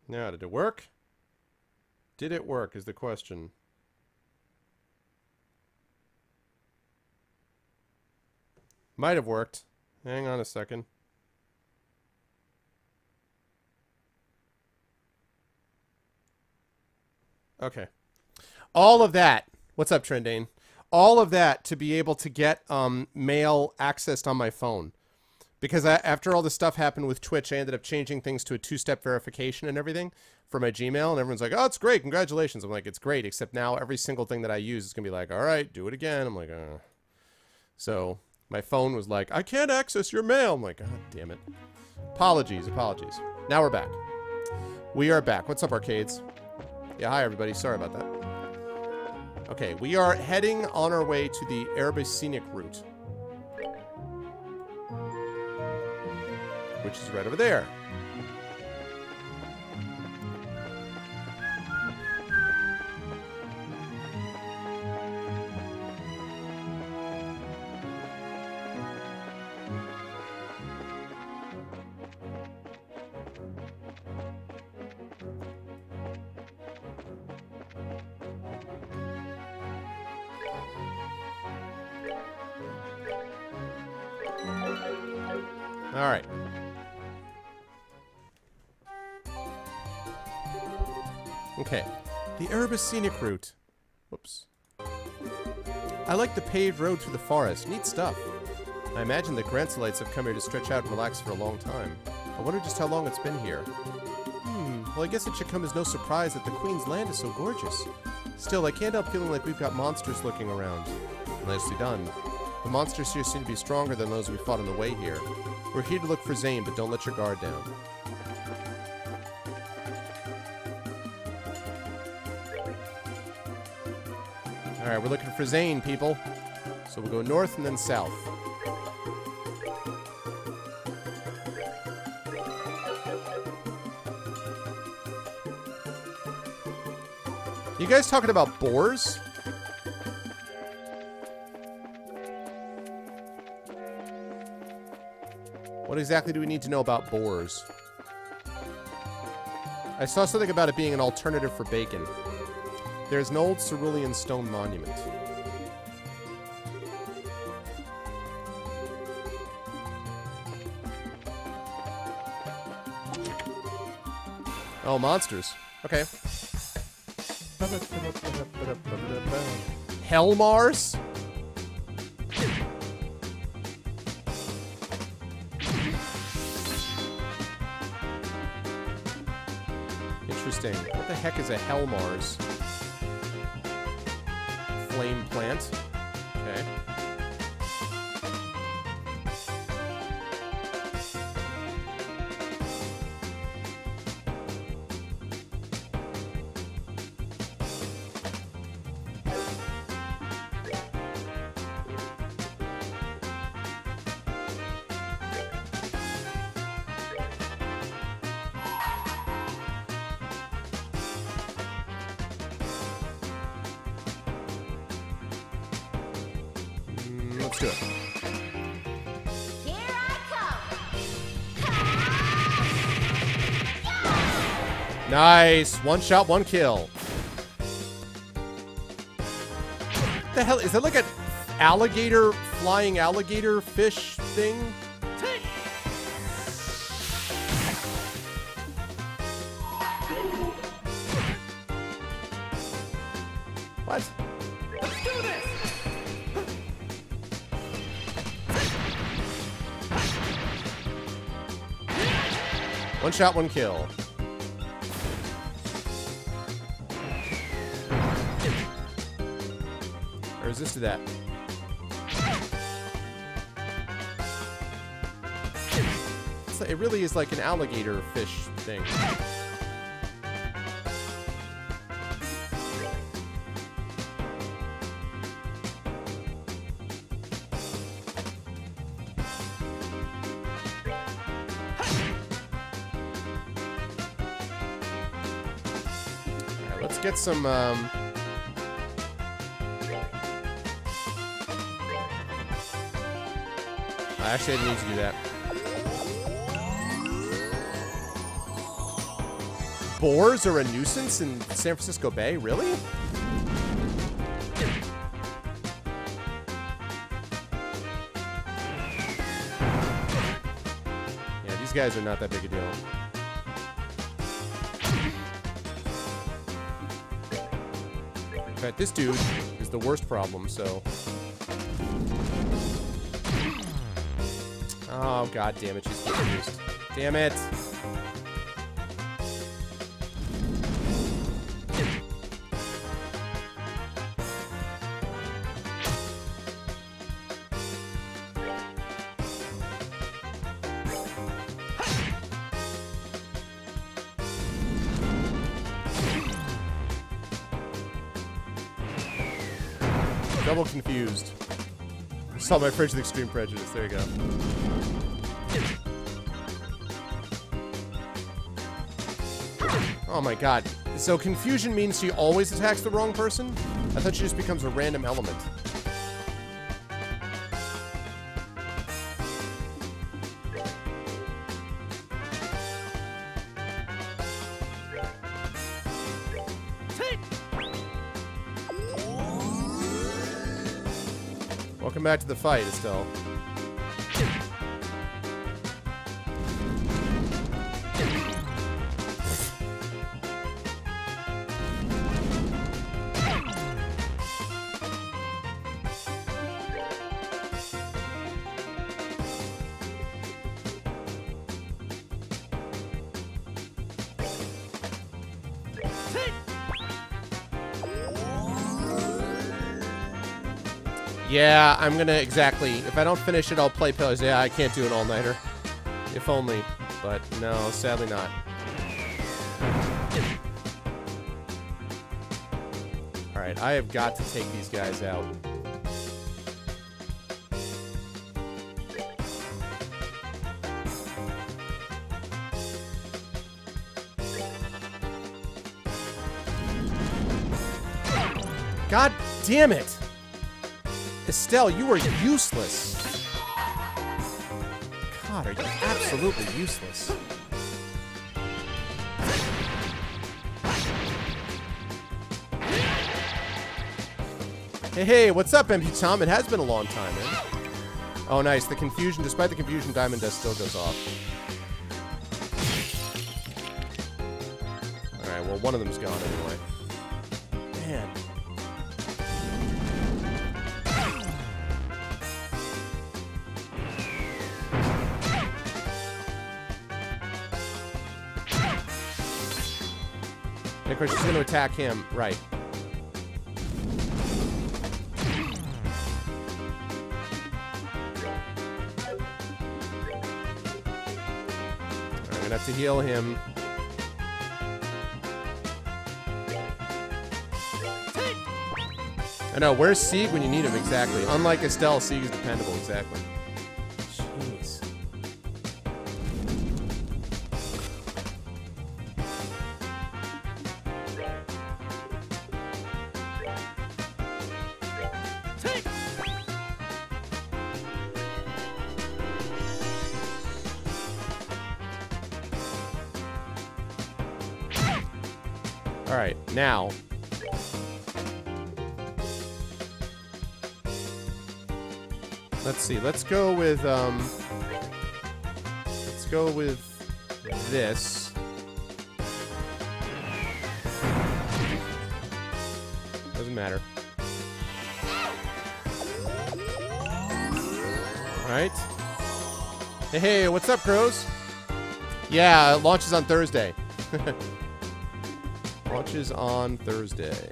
Now, did it work? Did it work is the question. Might have worked. Hang on a second. Okay. All of that. What's up, Trendane? All of that to be able to get mail accessed on my phone. Because after all this stuff happened with Twitch, I ended up changing things to a 2-step verification and everything for my Gmail. And everyone's like, oh, it's great. Congratulations. I'm like, it's great. Except now every single thing that I use is going to be like, all right, do it again. I'm like, So my phone was like, I can't access your mail. I'm like, God damn it. Apologies. Now we're back. We are back. What's up, arcades? Yeah, hi, everybody. Sorry about that. Okay, we are heading on our way to the Erebus Scenic route, which is right over there. All right. Okay. The Erebus Scenic route. Whoops. I like the paved road through the forest. Neat stuff. I imagine the Grancelites have come here to stretch out and relax for a long time. I wonder just how long it's been here. Well, I guess it should come as no surprise that the Queen's land is so gorgeous. Still, I can't help feeling like we've got monsters looking around. Nicely done. The monsters here seem to be stronger than those we fought on the way here. We're here to look for Zane, but don't let your guard down. Alright, we're looking for Zane, people. So we'll go north and then south. You guys talking about boars? What exactly do we need to know about boars? I saw something about it being an alternative for bacon. There's an old cerulean stone monument. Oh, monsters. Okay. Hellmars? Interesting. What the heck is a Hellmars? Flame plant. Okay. Let's do it. Here I come. Nice. One shot, one kill. What the hell? Is that like an alligator, flying alligator fish thing? What? Let's do this. One shot, one kill. I resisted that. It really is like an alligator fish thing. Alright, let's get some, Actually, I didn't need to do that. Boars are a nuisance in San Francisco Bay? Really? Yeah, these guys are not that big a deal. In fact, this dude is the worst problem, so... Oh, god damn it, she's confused. Damn it! Double confused. Saw my fridge with extreme prejudice. There you go. Oh my god. So confusion means she always attacks the wrong person? I thought she just becomes a random element. Welcome back to the fight, Estelle. Yeah, I'm gonna exactly. If I don't finish it, I'll play Pillars. Yeah, I can't do an all-nighter. If only. But no, sadly not. Alright, I have got to take these guys out. God damn it! Estelle, you are useless. God, are you absolutely useless? Hey, what's up, MP Tom? It has been a long time, man. Oh, nice. The confusion, despite the confusion, Diamond Dust still goes off. Alright, well, one of them's gone anyway. Man. And of course, she's going to attack him. Right. I'm going to have to heal him. I know, where's Sieg when you need him? Exactly. Unlike Estelle, Sieg is dependable. Exactly. Jeez. Alright, now. Let's see, let's go with this. Doesn't matter. Alright. Hey, what's up, Crows? Yeah, it launches on Thursday. Launches on Thursday.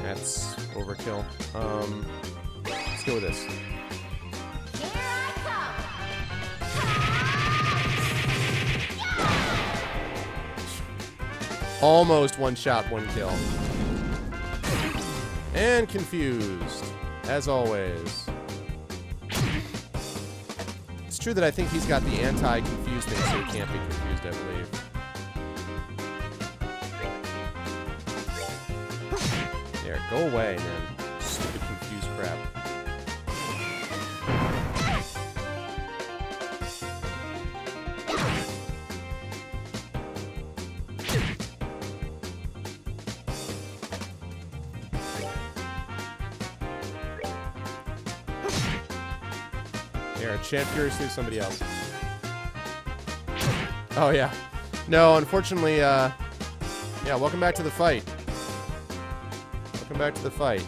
That's overkill. Let's go with this. Here I come. Almost one shot, one kill. And confused, as always. It's true that I think he's got the anti-confused thing, so he can't be confused, I believe. There, go away, man. Stupid confused. confused crap. Here, chant furiously somebody else. Oh, yeah. No, unfortunately, yeah, welcome back to the fight. Welcome back to the fight.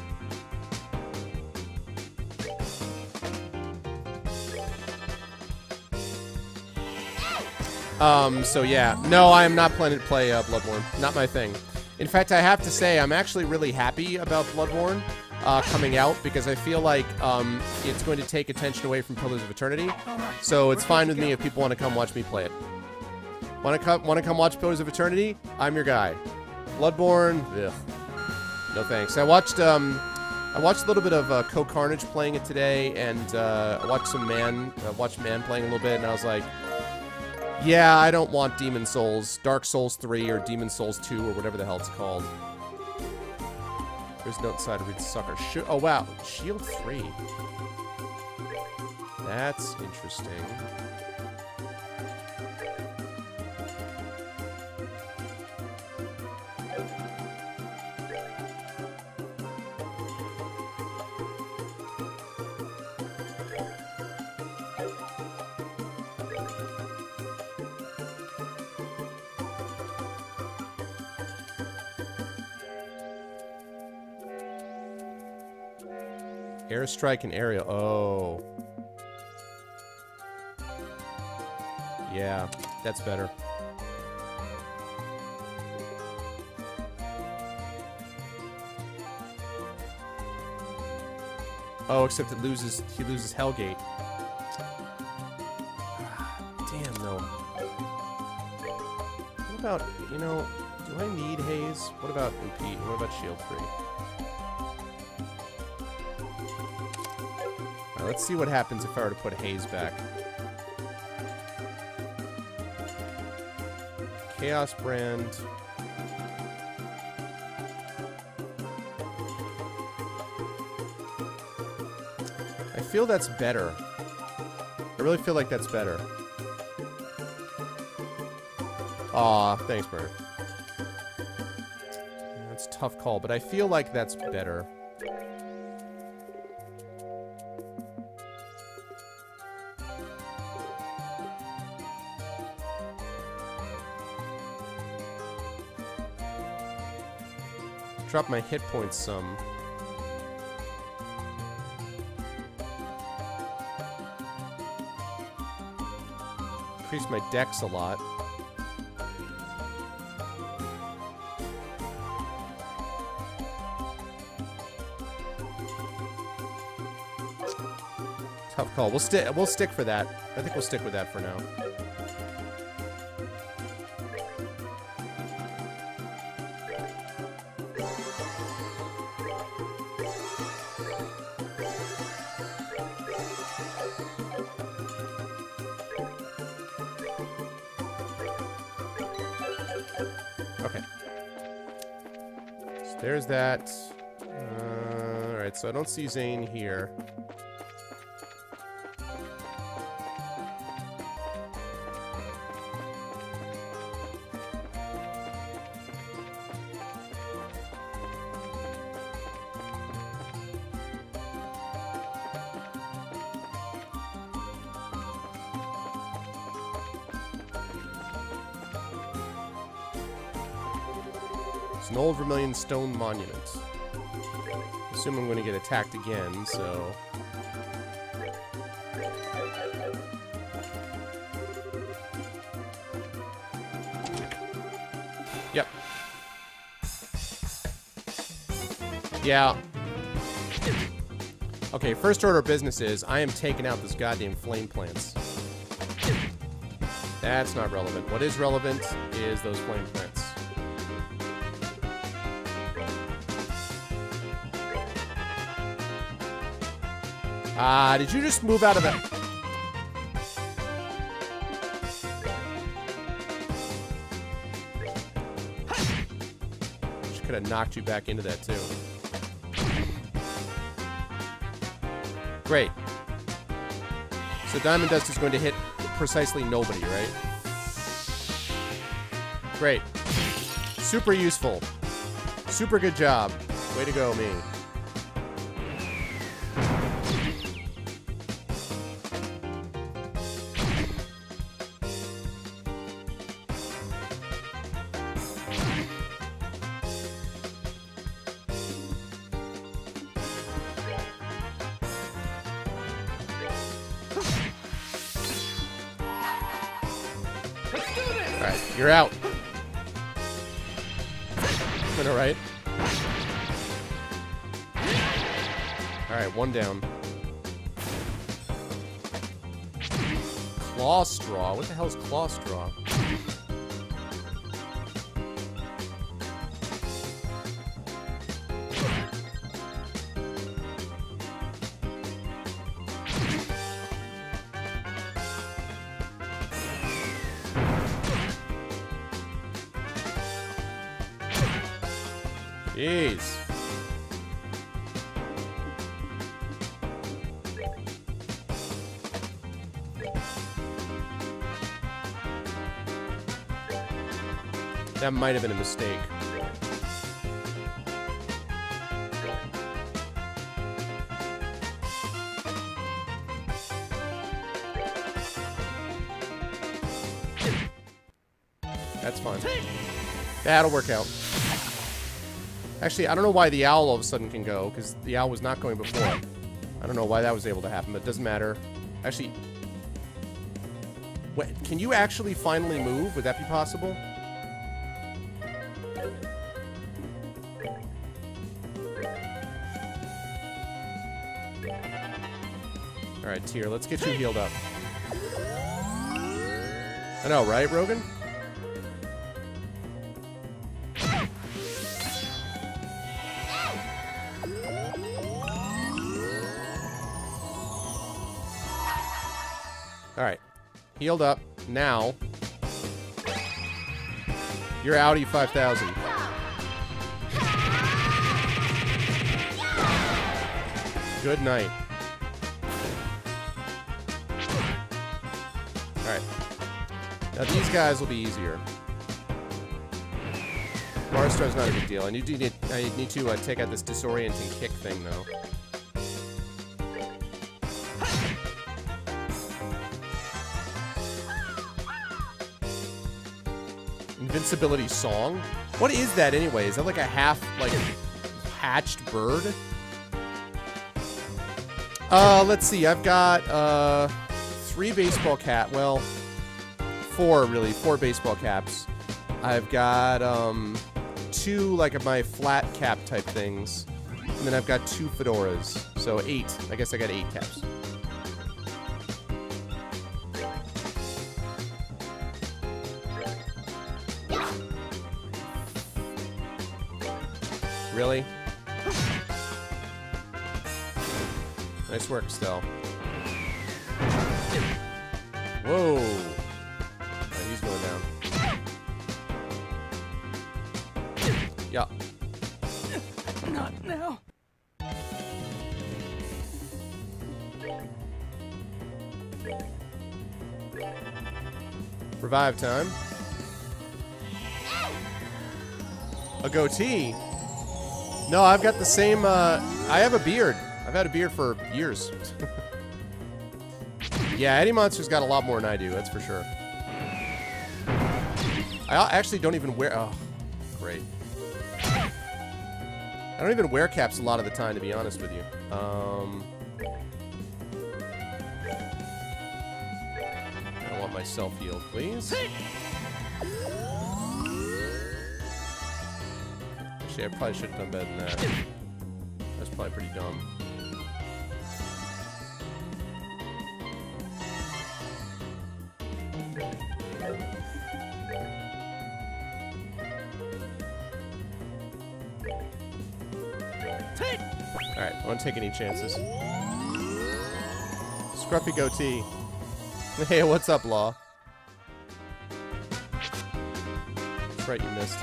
So yeah. No, I am not planning to play Bloodborne. Not my thing. In fact, I have to say, I'm actually really happy about Bloodborne coming out, because I feel like it's going to take attention away from Pillars of Eternity. So it's fine with me if people want to come watch me play it. Want to come watch Pillars of Eternity? I'm your guy. Bloodborne? Ugh. No thanks. I watched a little bit of Co-Carnage playing it today, and I watched some Man playing a little bit, and I was like, yeah, I don't want Demon Souls, Dark Souls 3 or Demon Souls 2 or whatever the hell it's called. There's no inside to read sucker. Oh wow, Shield 3. That's interesting. Airstrike and aerial. Oh. Yeah, that's better. Oh, except he loses Hellgate. Damn, no. What about, you know, do I need Haze? What about Repeat? What about Shield 3? Let's see what happens if I were to put Haze back. Chaos Brand. I feel that's better. I really feel like that's better. Aw, thanks, Bernard. That's a tough call, but I feel like that's better. Drop my hit points some. Increase my dex a lot. Tough call. We'll stick for that. I think we'll stick with that for now. There's that. Alright, so I don't see Zane here. An old Vermilion stone monument. Assume I'm going to get attacked again, so... Yep. Yeah. Okay, first order of business is, I am taking out this goddamn flame plants. That's not relevant. What is relevant is those flame plants. Did you just move out of that? Just could have knocked you back into that, too. Great. So Diamond Dust is going to hit precisely nobody, right? Great. Super useful. Super good job. Way to go, me. Alright, you're out. Alright. Alright, one down. Claw Straw? What the hell is Claw Straw? Jeez. That might have been a mistake. That's fine. That'll work out. Actually, I don't know why the owl all of a sudden can go, because the owl was not going before. I don't know why that was able to happen, but it doesn't matter. Actually, wait, can you actually finally move? Would that be possible? Alright, Tyr, let's get you healed up. I know, right, Rogan? Alright. Healed up. Now. You're Audi 5000. Good night. Alright. Now these guys will be easier. Marstar's not a big deal. I need to take out this disorienting kick thing, though. Invincibility song? What is that anyway? Is that like a half, like, hatched bird? Let's see. I've got, 3 baseball cap. Well, 4, really. 4 baseball caps. I've got, 2, like, my flat cap type things. And then I've got 2 fedoras. So 8. I guess I got 8 caps. Really? Nice work, Stell. Whoa. Right, he's going down. Yeah. Not now. Revive time. A goatee? No, I've got the same, I have a beard. I've had a beard for years. Yeah, Eddie Monster's got a lot more than I do, that's for sure. I actually don't even wear, oh, great. I don't even wear caps a lot of the time, to be honest with you. I want myself healed, please. Actually, I probably should have done better than that. That's probably pretty dumb. Alright, I won't take any chances. Scruffy goatee. Hey, what's up, Law? That's right, you missed.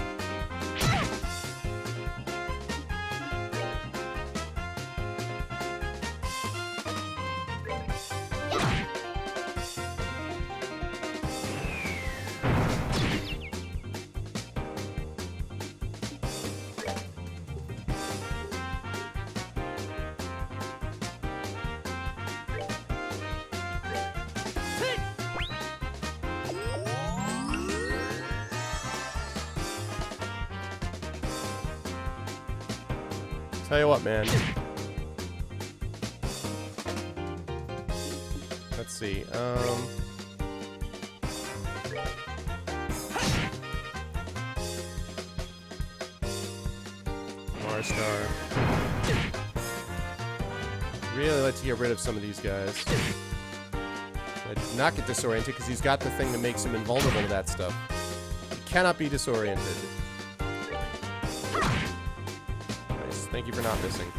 Tell you what, man. Let's see. Marstar. Really like to get rid of some of these guys. I did not get disoriented because he's got the thing that makes him invulnerable to that stuff. He cannot be disoriented. Nice. Thank you for not missing.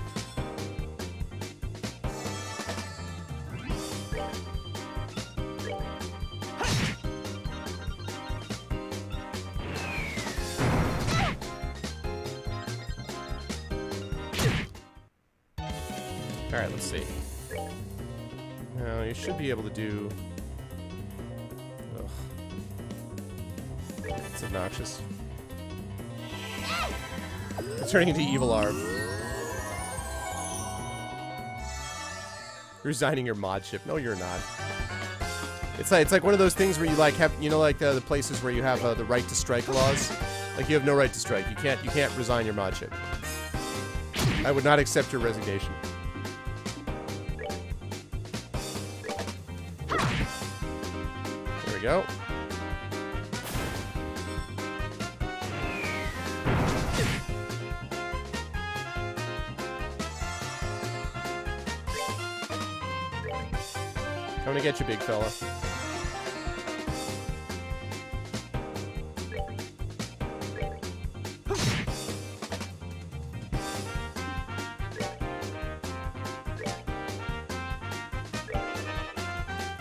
Alright, let's see. Now, you should be able to do... Ugh. It's obnoxious. It's turning into Evil Arm. Resigning your mod ship. No, you're not. It's like one of those things where you like have, you know, like the places where you have the right to strike laws. Like you have no right to strike. You can't resign your mod ship. I would not accept your resignation. There we go. Coming to get you, big fella.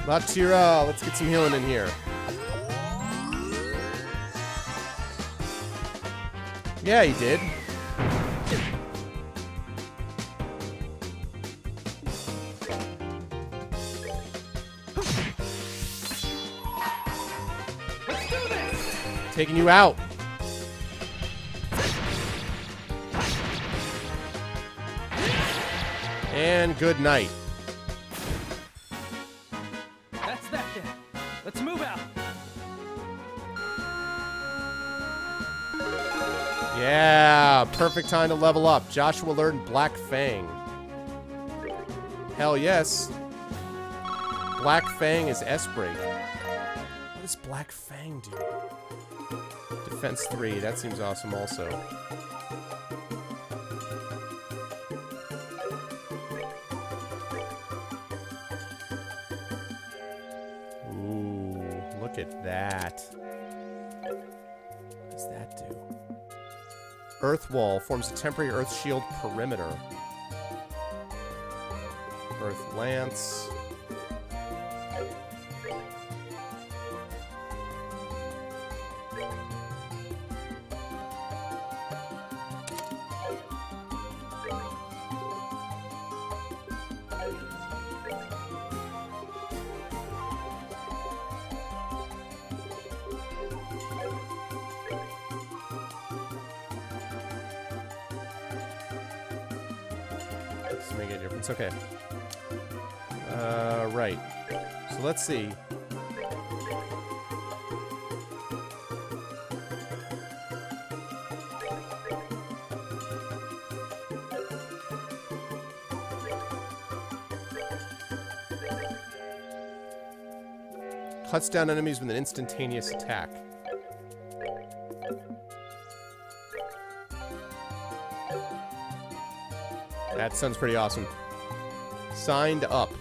Latira, let's get some healing in here. Yeah, he did. Let's do this! Taking you out. And good night. That's that then. Let's move out. Yeah, perfect time to level up. Joshua learned Black Fang. Hell yes. Black Fang is S-Break. What does Black Fang do? Defense 3, that seems awesome also. Ooh, look at that. What does that do? Earth Wall forms a temporary Earth Shield perimeter. Earth Lance. Doesn't make a difference. Okay. Right. So let's see. Cuts down enemies with an instantaneous attack. That sounds pretty awesome. Signed up.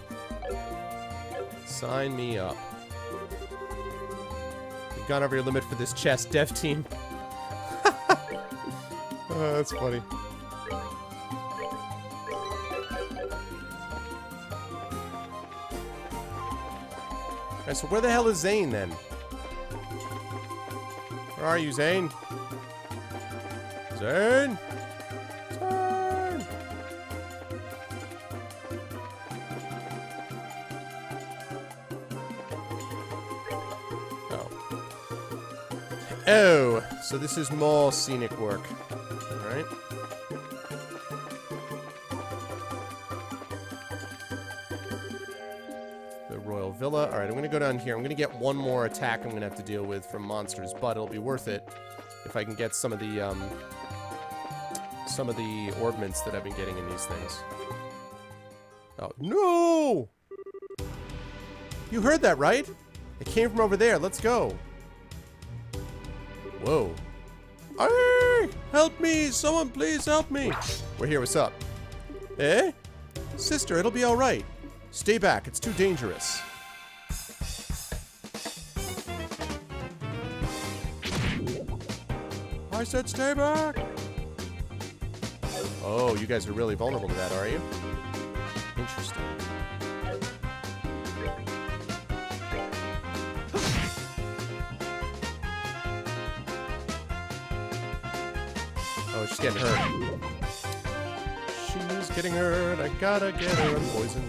Sign me up. You've gone over your limit for this chest, dev team. Oh, that's funny. Alright, so where the hell is Zane then? Where are you, Zane? Zane? Zane! Oh, so this is more scenic work. Alright. The Royal Villa. Alright, I'm gonna go down here. I'm gonna get one more attack I'm gonna have to deal with from monsters, but it'll be worth it if I can get some of the some of the orbments that I've been getting in these things. Oh, no! You heard that, right? It came from over there. Let's go. Whoa. Hey! Help me! Someone please help me! We're here. What's up? Eh? Sister, it'll be alright. Stay back. It's too dangerous. I said stay back! Oh, you guys are really vulnerable to that, are you? Interesting. Oh, she's getting hurt. She's getting hurt. I gotta get her a poison.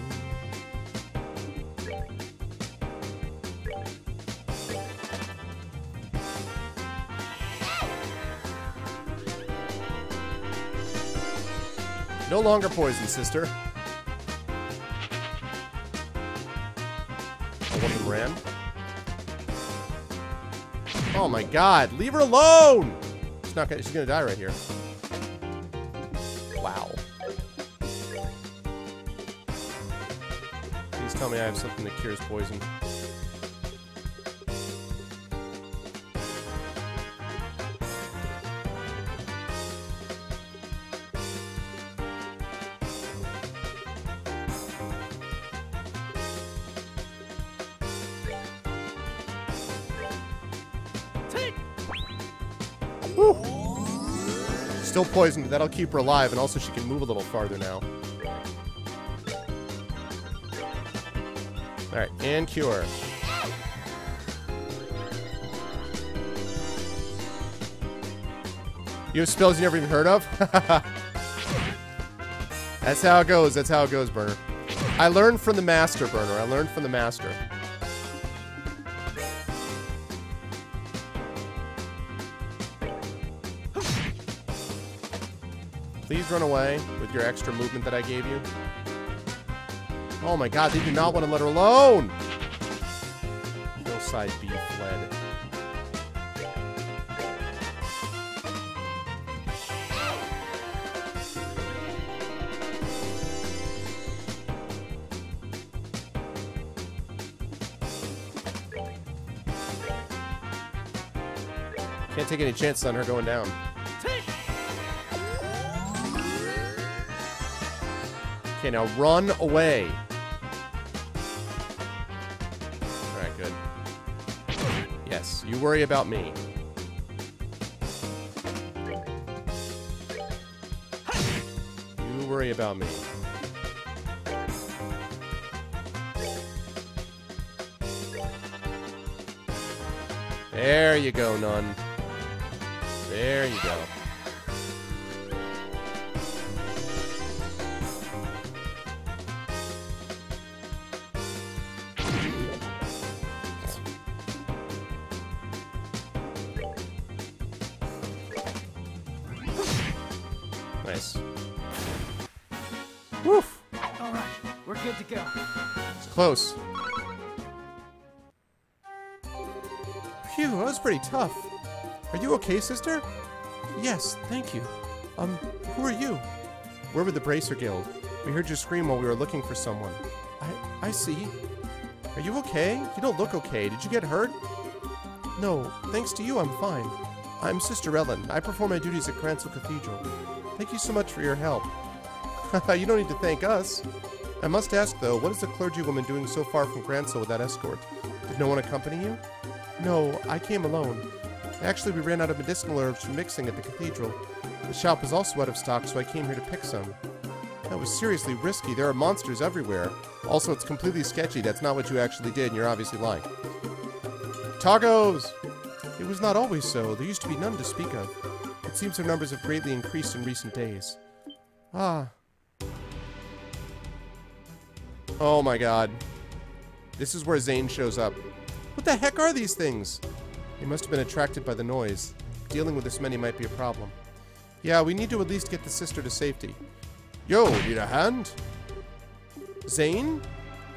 No longer poison, sister. Oh, one of them ran. Oh my god, leave her alone! She's not gonna, she's gonna die right here. Wow. Please tell me I have something that cures poison. Woo. Still poisoned, but that'll keep her alive, and also she can move a little farther now. Alright, and cure. You have spells you never even heard of? That's how it goes. That's how it goes, Burner. I learned from the master, Burner. I learned from the master. Please run away with your extra movement that I gave you. Oh my god, they do not want to let her alone! Hillside bee fled. Can't take any chances on her going down. Okay, now run away. Alright, good. Yes, you worry about me. You worry about me. There you go, Nun. There you go. Nice. Woof! Alright, we're good to go. It's close. Phew, that was pretty tough. Are you okay, sister? Yes, thank you. Who are you? We're with the Bracer Guild. We heard you scream while we were looking for someone. I see. Are you okay? You don't look okay. Did you get hurt? No, thanks to you, I'm fine. I'm Sister Ellen. I perform my duties at Cransel Cathedral. Thank you so much for your help. You don't need to thank us. I must ask, though, what is the clergywoman doing so far from Cransel without escort? Did no one accompany you? No, I came alone. Actually, we ran out of medicinal herbs for mixing at the cathedral. The shop was also out of stock, so I came here to pick some. That was seriously risky. There are monsters everywhere. Also, it's completely sketchy. That's not what you actually did, and you're obviously lying. Toggos! It was not always so. There used to be none to speak of. It seems their numbers have greatly increased in recent days. Ah. Oh my god. This is where Zane shows up. What the heck are these things? They must have been attracted by the noise. Dealing with this many might be a problem. Yeah, we need to at least get the sister to safety. Yo, need a hand? Zane?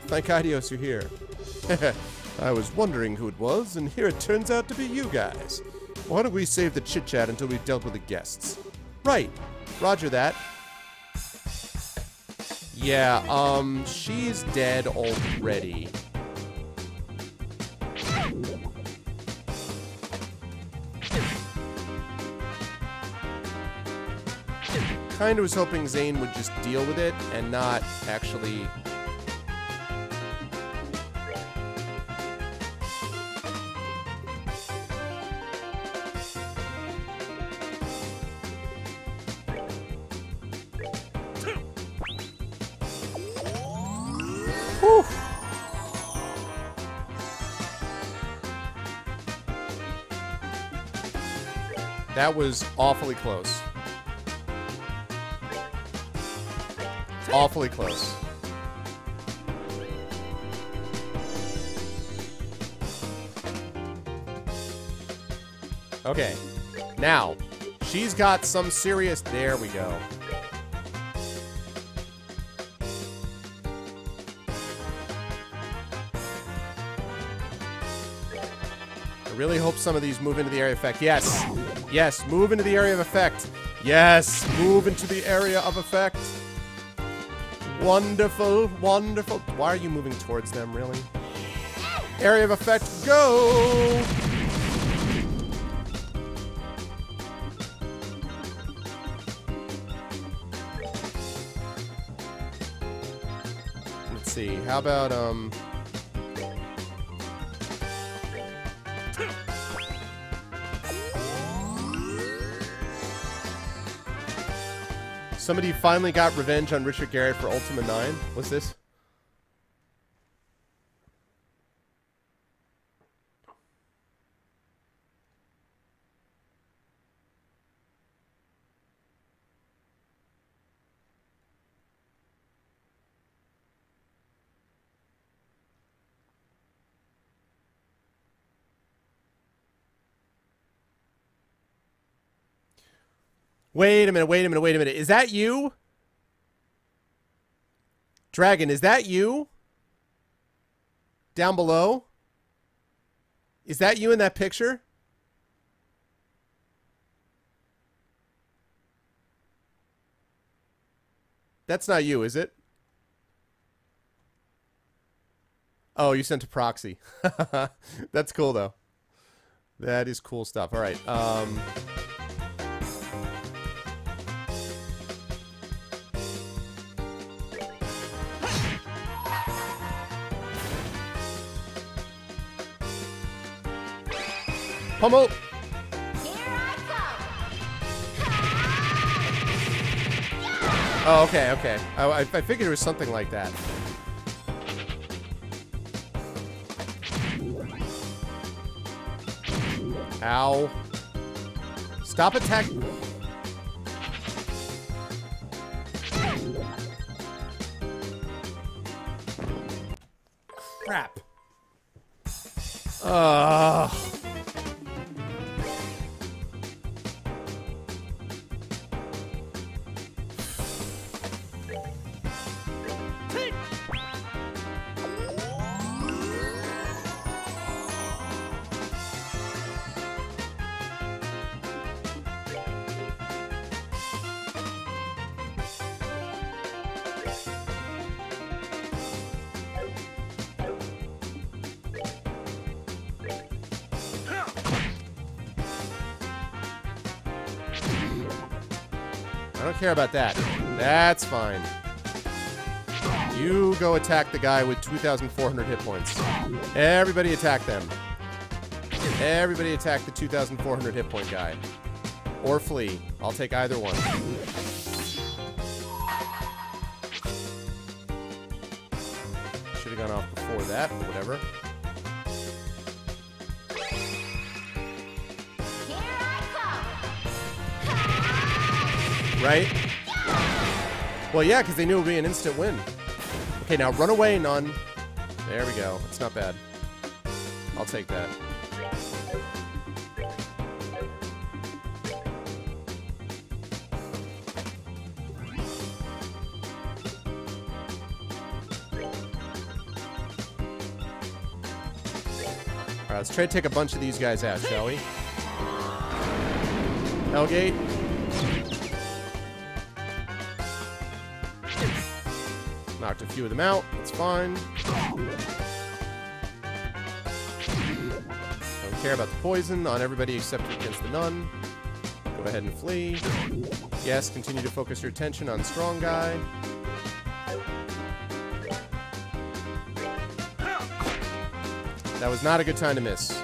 Thank Idios you're here. I was wondering who it was, and here it turns out to be you guys. Why don't we save the chit-chat until we've dealt with the guests? Right. Roger that. Yeah, she's dead already. Kind of was hoping Zane would just deal with it and not actually... Whew. That was awfully close. Awfully close. Okay. Now, she's got some serious... There we go. I really hope some of these move into the area of effect. Yes. Yes, move into the area of effect. Yes, move into the area of effect. Wonderful, wonderful. Why are you moving towards them, really? Area of effect, go! Let's see, how about, somebody finally got revenge on Richard Garrett for Ultima 9. What's this? Wait a minute, wait a minute, wait a minute. Is that you? Dragon, is that you? Down below? Is that you in that picture? That's not you, is it? Oh, you sent a proxy. That's cool, though. That is cool stuff. All right. Pummel! Here I come! Oh, okay, okay. I figured it was something like that. Ow. Stop attacking. Crap. Ugh. I don't care about that. That's fine. You go attack the guy with 2,400 hit points. Everybody attack them. Everybody attack the 2,400 hit point guy. Or flee. I'll take either one. Should have gone off before that, but whatever. Right? Well, yeah, because they knew it would be an instant win. Okay, now run away, Nun. There we go. It's not bad. I'll take that. Alright, let's try to take a bunch of these guys out, shall we? Hellgate. Knocked a few of them out. That's fine. Don't care about the poison on everybody except against the nun. Go ahead and flee. Yes, continue to focus your attention on strong guy. That was not a good time to miss.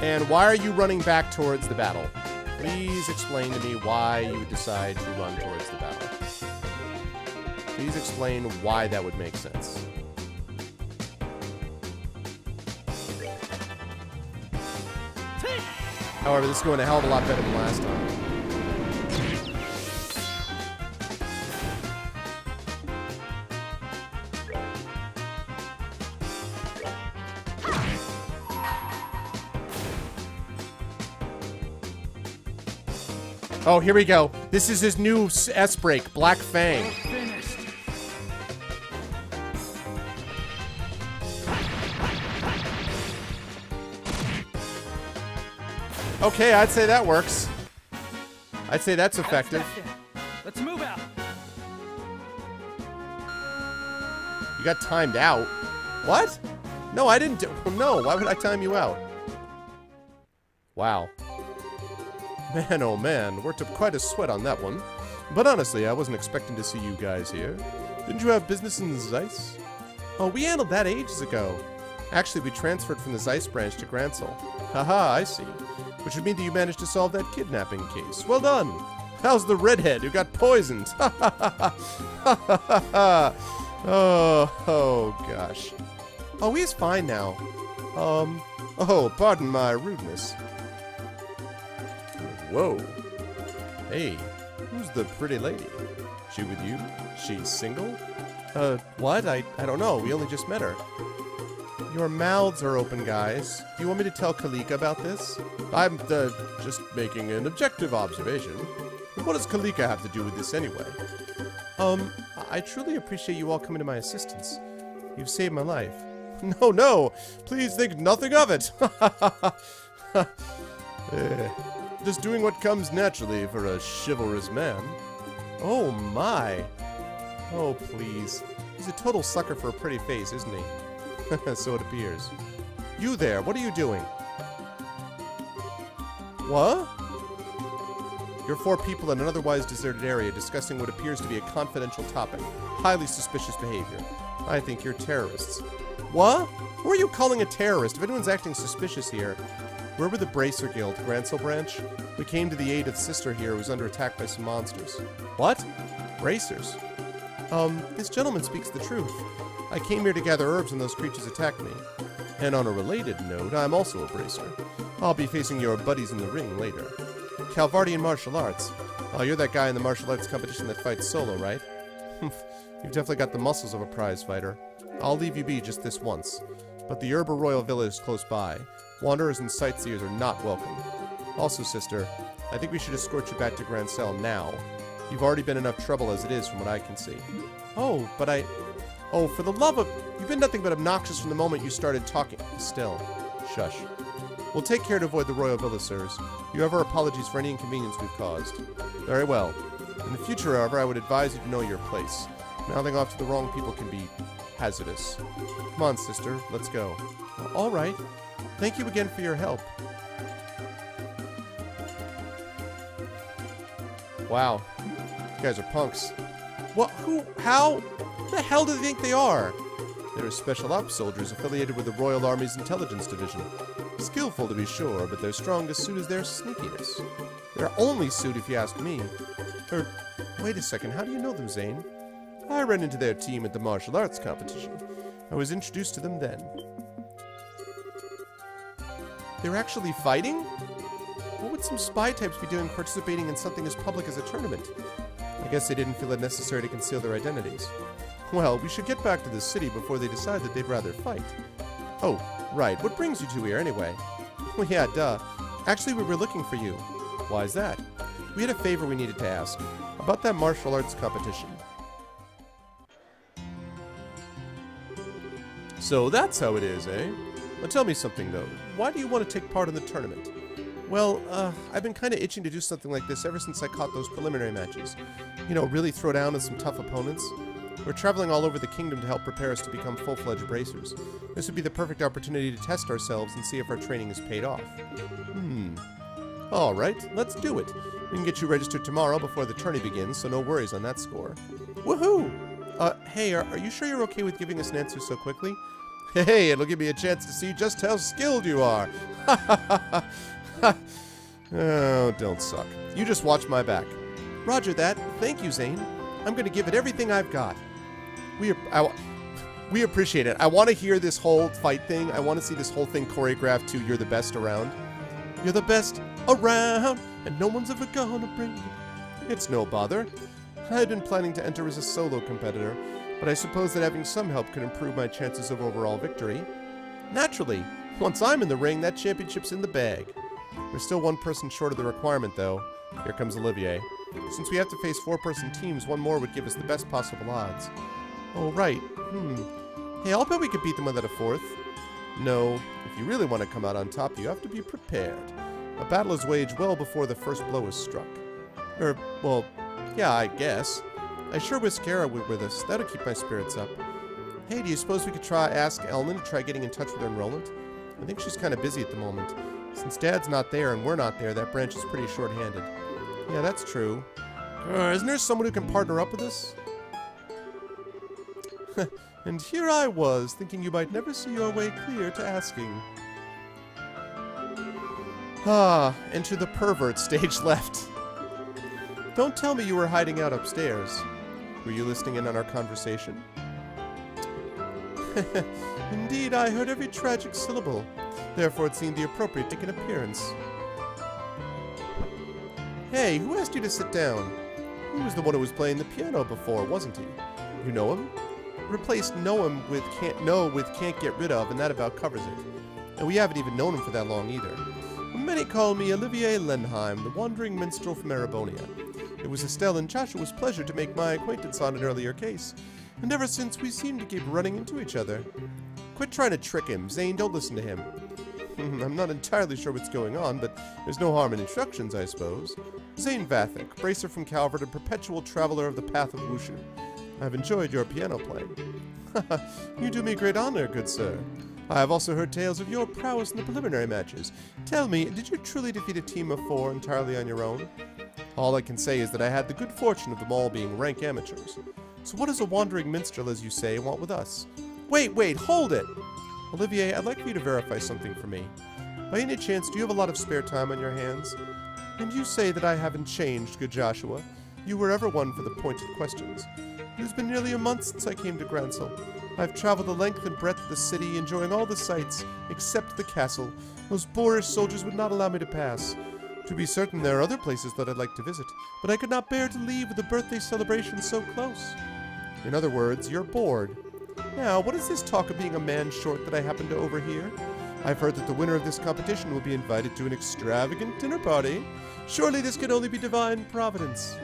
And why are you running back towards the battle? Please explain to me why you would decide to run towards the battle. Please explain why that would make sense. However, this is going a hell of a lot better than last time. Oh, here we go. This is his new S-break, Black Fang. Finished. Okay, I'd say that works. I'd say that's effective. Let's move out. You got timed out. What? No, I didn't do... No, why would I time you out? Wow. Man, oh man, worked up quite a sweat on that one. But honestly, I wasn't expecting to see you guys here. Didn't you have business in Zeiss? Oh, we handled that ages ago. Actually, we transferred from the Zeiss branch to Gransel. Haha, I see. Which would mean that you managed to solve that kidnapping case. Well done! How's the redhead who got poisoned? Oh, gosh. Oh, he's fine now. Oh, pardon my rudeness. Whoa. Hey, who's the pretty lady? She with you? She's single? What? I don't know. We only just met her. Your mouths are open, guys. Do you want me to tell Kalika about this? I'm, just making an objective observation. What does Kalika have to do with this anyway? I truly appreciate you all coming to my assistance. You've saved my life. No, no! Please think nothing of it! Just doing what comes naturally for a chivalrous man. Oh my! Oh please. He's a total sucker for a pretty face, isn't he? So it appears. You there, what are you doing? What? You're four people in an otherwise deserted area discussing what appears to be a confidential topic. Highly suspicious behavior. I think you're terrorists. What? Who are you calling a terrorist? If anyone's acting suspicious here... We're with the Bracer Guild, Gransel branch. We came to the aid of Sister here who was under attack by some monsters. What? Bracers? This gentleman speaks the truth. I came here to gather herbs when those creatures attacked me. And on a related note, I'm also a Bracer. I'll be facing your buddies in the ring later. Calvardian martial arts. Oh, you're that guy in the martial arts competition that fights solo, right? You've definitely got the muscles of a prize fighter. I'll leave you be just this once. But the Herba Royal Villa is close by. Wanderers and sightseers are not welcome. Also, sister, I think we should escort you back to Gransel now. You've already been enough trouble as it is from what I can see. Oh, but I... Oh, for the love of... You've been nothing but obnoxious from the moment you started talking. Still. Shush. We'll take care to avoid the Royal Villa, sirs. You have our apologies for any inconvenience we've caused. Very well. In the future, however, I would advise you to know your place. Mouthing off to the wrong people can be hazardous. Come on, sister. Let's go. All right. Thank you again for your help. Wow. You guys are punks. What? Who? How? Who the hell do they think they are? They're special ops soldiers affiliated with the Royal Army's Intelligence Division. Skillful to be sure, but their strongest suit is their sneakiness. Their only suit, if you ask me. Wait a second, how do you know them, Zane? I ran into their team at the martial arts competition. I was introduced to them then. They're actually fighting? What would some spy types be doing participating in something as public as a tournament? I guess they didn't feel it necessary to conceal their identities. Well, we should get back to the city before they decide that they'd rather fight. Oh, right. What brings you two here, anyway? Well, yeah, duh. Actually, we were looking for you. Why is that? We had a favor we needed to ask. About that martial arts competition. So that's how it is, eh? Now tell me something, though. Why do you want to take part in the tournament? Well, I've been kind of itching to do something like this ever since I caught those preliminary matches. You know, really throw down with some tough opponents. We're traveling all over the kingdom to help prepare us to become full-fledged bracers. This would be the perfect opportunity to test ourselves and see if our training has paid off. Alright, let's do it. We can get you registered tomorrow before the tourney begins, so no worries on that score. Woohoo! Hey, are you sure you're okay with giving us an answer so quickly? Hey, it'll give me a chance to see just how skilled you are. Oh, don't suck. You just watch my back. Roger that. Thank you, Zane. I'm going to give it everything I've got. We appreciate it. I want to hear this whole fight thing. I want to see this whole thing choreographed to "You're the best around." You're the best around, and no one's ever gonna bring you. It's no bother. I had been planning to enter as a solo competitor, but I suppose that having some help could improve my chances of overall victory. Naturally, once I'm in the ring, that championship's in the bag. We're still one person short of the requirement, though. Here comes Olivier. Since we have to face 4-person teams, one more would give us the best possible odds. Oh, right. Hey, I'll bet we could beat them without a fourth. No, if you really want to come out on top, you have to be prepared. A battle is waged well before the first blow is struck. Well, yeah, I guess. I sure wish Kara were with us. That'll keep my spirits up. Hey, do you suppose we could ask Elman to try getting in touch with her and Roland? I think she's kind of busy at the moment. Since Dad's not there and we're not there, that branch is pretty short-handed. Yeah, that's true. Isn't there someone who can partner up with us? And here I was, thinking you might never see your way clear to asking. Enter the pervert, stage left. Don't tell me you were hiding out upstairs. Were you listening in on our conversation? Indeed, I heard every tragic syllable. Therefore, it seemed the appropriate to make an appearance. Hey, who asked you to sit down? He was the one who was playing the piano before, wasn't he? You know him? Replaced know him with can't get rid of, and that about covers it. And we haven't even known him for that long either. Many call me Olivier Lenheim, the wandering minstrel from Erebonia. It was Estelle and Joshua's pleasure to make my acquaintance on an earlier case, and ever since we seem to keep running into each other. Quit trying to trick him. Zane, don't listen to him. I'm not entirely sure what's going on, but there's no harm in instructions, I suppose. Zane Vathek, bracer from Calvert and perpetual traveler of the path of Wushu. I've enjoyed your piano playing. You do me great honor, good sir. I have also heard tales of your prowess in the preliminary matches. Tell me, did you truly defeat a team of 4 entirely on your own? All I can say is that I had the good fortune of them all being rank amateurs. So what does a wandering minstrel, as you say, want with us? Wait, hold it! Olivier, I'd like for you to verify something for me. By any chance, do you have a lot of spare time on your hands? And you say that I haven't changed, good Joshua. You were ever one for the pointed questions. It has been nearly a month since I came to Gransel. I've traveled the length and breadth of the city, enjoying all the sights, except the castle. Those boorish soldiers would not allow me to pass. To be certain, there are other places that I'd like to visit, but I could not bear to leave with the birthday celebration so close. In other words, you're bored. Now, what is this talk of being a man short that I happen to overhear? I've heard that the winner of this competition will be invited to an extravagant dinner party. Surely this can only be divine providence.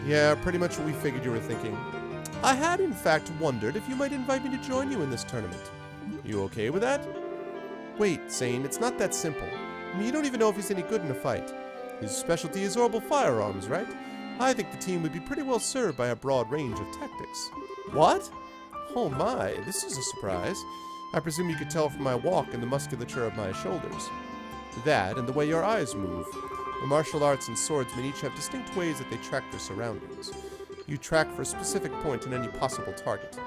Yeah, pretty much what we figured you were thinking. I had, in fact, wondered if you might invite me to join you in this tournament. You okay with that? Wait, Zane, it's not that simple. I mean, you don't even know if he's any good in a fight. His specialty is orbital firearms, right? I think the team would be pretty well served by a broad range of tactics. What? Oh my, this is a surprise. I presume you could tell from my walk and the musculature of my shoulders. That, and the way your eyes move. The martial arts and swordsmen each have distinct ways that they track their surroundings. You track for a specific point in any possible target.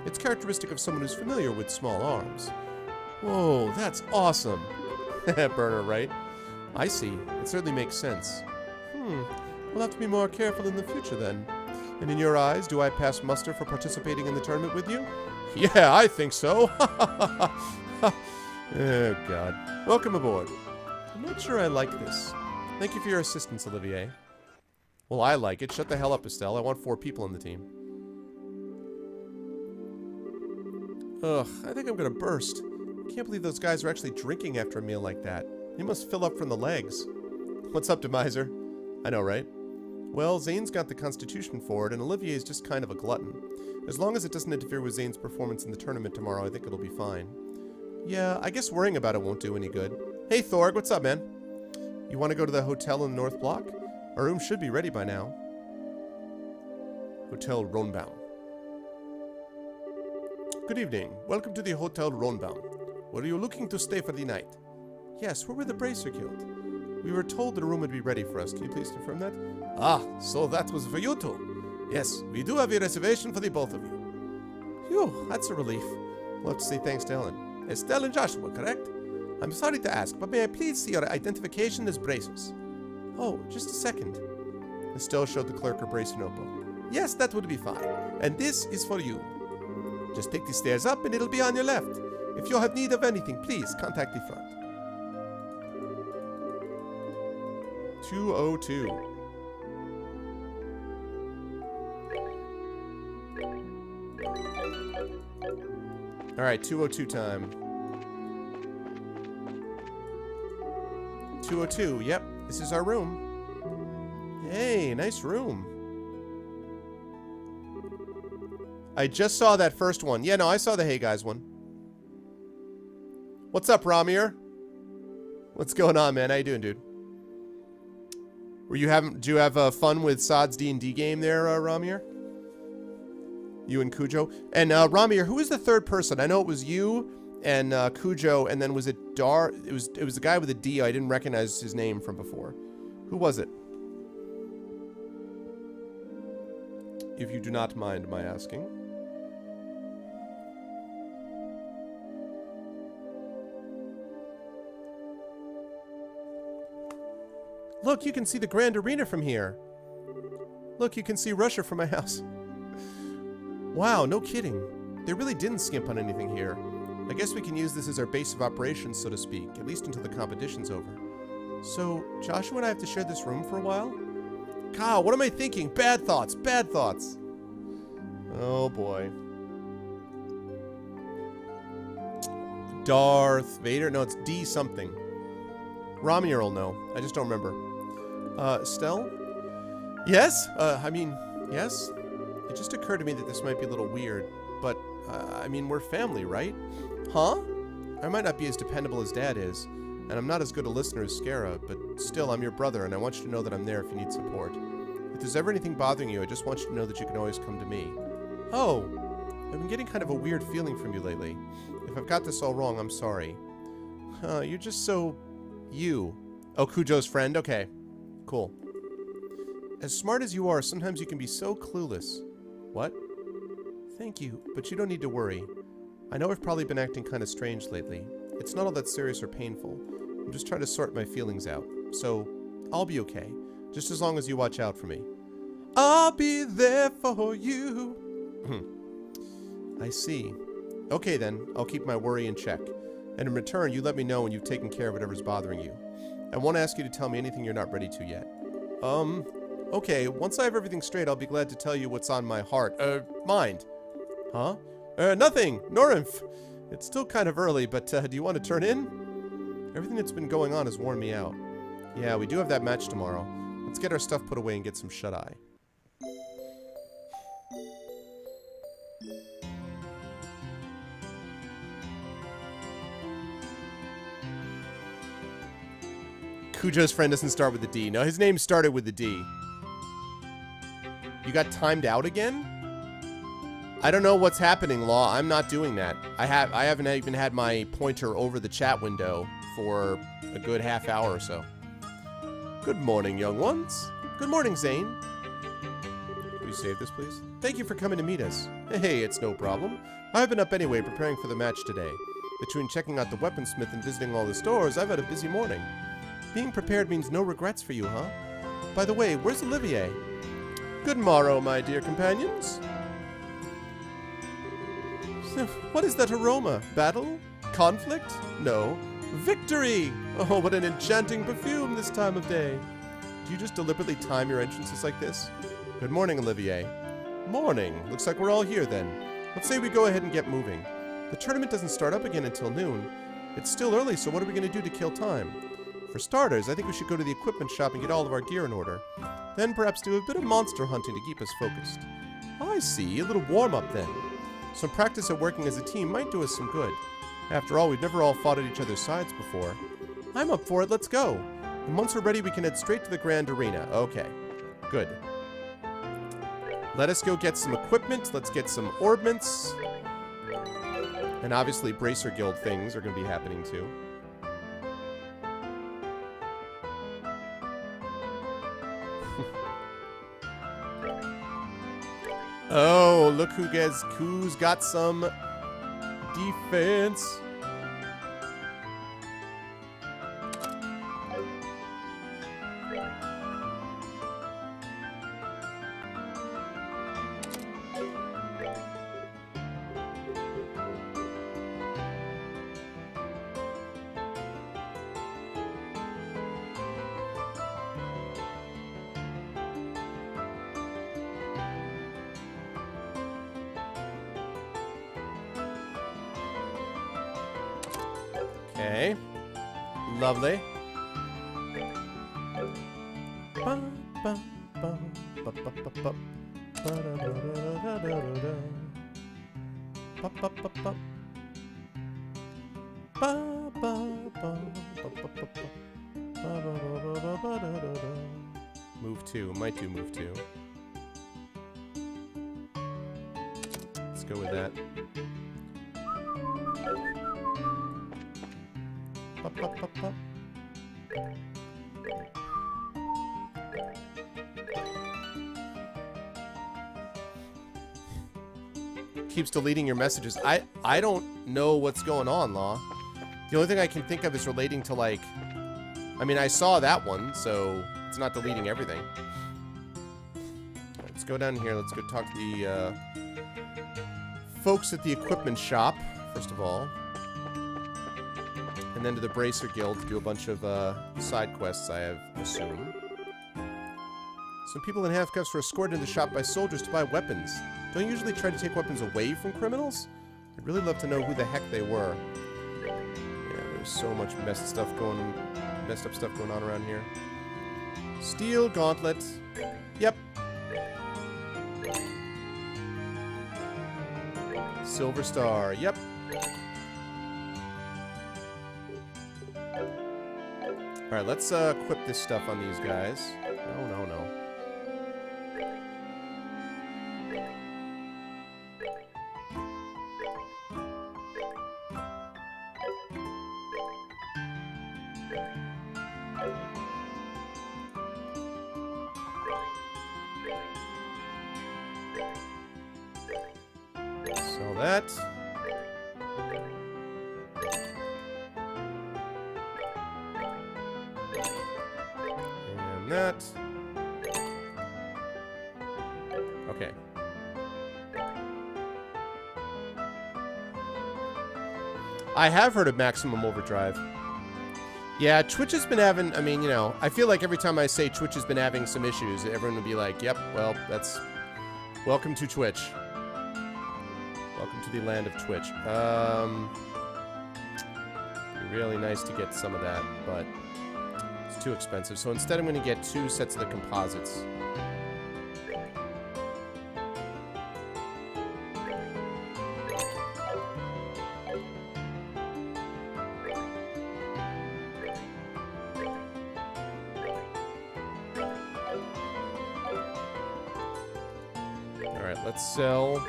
It's characteristic of someone who's familiar with small arms. Whoa, that's awesome! Burner, right? I see. It certainly makes sense. We'll have to be more careful in the future then. And in your eyes, do I pass muster for participating in the tournament with you? Yeah, I think so! Oh, God. Welcome aboard. I'm not sure I like this. Thank you for your assistance, Olivier. Well, I like it. Shut the hell up, Estelle. I want 4 people on the team. Ugh, I think I'm gonna burst. I can't believe those guys are actually drinking after a meal like that. They must fill up from the legs. What's up, Demiser? I know, right? Well, Zane's got the constitution for it, and Olivier's just kind of a glutton. As long as it doesn't interfere with Zane's performance in the tournament tomorrow, I think it'll be fine. Yeah, I guess worrying about it won't do any good. Hey, Thorg, what's up, man? You want to go to the hotel in the North Block? Our room should be ready by now. Hotel Ronbaum. Good evening. Welcome to the Hotel Ronbaum. Were you looking to stay for the night? Yes, where were the Bracer killed? We were told that a room would be ready for us. Can you please confirm that? Ah, so that was for you two. Yes, we do have a reservation for the both of you. Phew, that's a relief. We'll have to say thanks to Ellen. Estelle and Joshua, correct? I'm sorry to ask, but may I please see your identification as Bracers? Oh, just a second. Estelle showed the clerk her Bracer notebook. Yes, that would be fine. And this is for you. Just take the stairs up and it'll be on your left. If you have need of anything, please contact the front. 202. Alright, 202 time. 202, yep, this is our room. Hey, nice room. I just saw that first one. Yeah, no, I saw the Hey Guys one. What's up, Ramir? What's going on, man? How you doing, dude? Do you have fun with Sod's D&D game there, Ramir? You and Cujo? And Ramir, who was the third person? I know it was you and Cujo, and then was it Dar? It was the guy with a D. I didn't recognize his name from before. Who was it? If you do not mind my asking. Look, you can see the Grand Arena from here. Look, you can see Russia from my house. Wow, no kidding. They really didn't skimp on anything here. I guess we can use this as our base of operations, so to speak, at least until the competition's over. So, Joshua and I have to share this room for a while? Kyle, what am I thinking? Bad thoughts, bad thoughts. Oh boy. Darth Vader? No, it's D something. Ramir will know. I just don't remember. Estelle? Yes? I mean, yes? It just occurred to me that this might be a little weird, but, I mean, we're family, right? Huh? I might not be as dependable as Dad is, and I'm not as good a listener as Scara, but still, I'm your brother, and I want you to know that I'm there if you need support. If there's ever anything bothering you, I just want you to know that you can always come to me. Oh, I've been getting kind of a weird feeling from you lately. If I've got this all wrong, I'm sorry. You're just so... you. Oh, Cujo's friend? Okay. Cool. As smart as you are, sometimes you can be so clueless. What? Thank you, but you don't need to worry. I know I've probably been acting kind of strange lately. It's not all that serious or painful. I'm just trying to sort my feelings out. So, I'll be okay. Just as long as you watch out for me. I'll be there for you. I see. Okay then, I'll keep my worry in check. And in return, you let me know when you've taken care of whatever's bothering you. I won't ask you to tell me anything you're not ready to yet. Okay, once I have everything straight, I'll be glad to tell you what's on my heart. Mind. Huh? Nothing! Norinf! It's still kind of early, but, do you want to turn in? Everything that's been going on has worn me out. Yeah, we do have that match tomorrow. Let's get our stuff put away and get some shut-eye. Cujo's friend doesn't start with the D. No, his name started with the D. You got timed out again? I don't know what's happening, Law. I'm not doing that. I haven't even had my pointer over the chat window for a good half hour or so. Good morning, young ones. Good morning, Zane. Will you save this, please? Thank you for coming to meet us. Hey, it's no problem. I've been up anyway, preparing for the match today. Between checking out the weaponsmith and visiting all the stores, I've had a busy morning. Being prepared means no regrets for you, huh? By the way, where's Olivier? Good morrow, my dear companions. What is that aroma? Battle? Conflict? No. Victory! Oh, what an enchanting perfume this time of day. Do you just deliberately time your entrances like this? Good morning, Olivier. Morning. Looks like we're all here then. Let's say we go ahead and get moving. The tournament doesn't start up again until noon. It's still early, so what are we going to do to kill time? For starters, I think we should go to the equipment shop and get all of our gear in order. Then perhaps do a bit of monster hunting to keep us focused. I see. A little warm-up then. Some practice at working as a team might do us some good. After all, we've never all fought at each other's sides before. I'm up for it. Let's go. And once we're ready, we can head straight to the Grand Arena. Okay. Good. Let us go get some equipment. Let's get some orbments. And obviously Bracer Guild things are going to be happening too. Oh, look who's got some defense. Okay. Lovely. Move 2. Might do move 2. Let's go with that. Keeps deleting your messages. I don't know what's going on, Law. The only thing I can think of is relating to, like... I mean, I saw that one, so it's not deleting everything. Let's go down here. Let's go talk to the folks at the equipment shop, first of all. And then to the Bracer Guild to do a bunch of side quests, I assume. Some people in handcuffs were escorted into the shop by soldiers to buy weapons. Don't you usually try to take weapons away from criminals? I'd really love to know who the heck they were. Yeah, there's so much messed up stuff going on around here. Steel Gauntlet. Yep. Silver Star. Yep. Alright, let's equip this stuff on these guys. No, no, no. Sell that. And that. Okay. I have heard of Maximum Overdrive. Yeah, Twitch has been having, I mean, you know, I feel like every time I say Twitch has been having some issues, everyone would be like, yep, well, that's... Welcome to Twitch. Welcome to the land of Twitch. It'd be really nice to get some of that, but it's too expensive. So instead I'm going to get 2 sets of the composites. Alright, let's sell...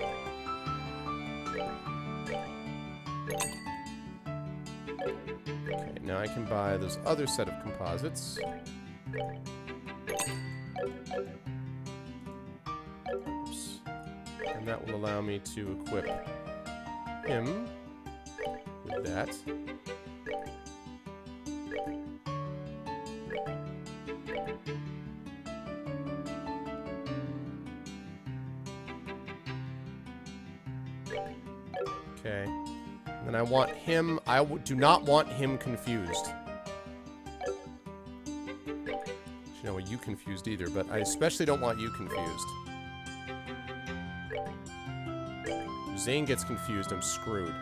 Okay, now I can buy this other set of composites. Oops. And that will allow me to equip him with that. Okay. And then I want him... I do not want him confused. You know, you confused either, but I especially don't want you confused. If Zane gets confused, I'm screwed.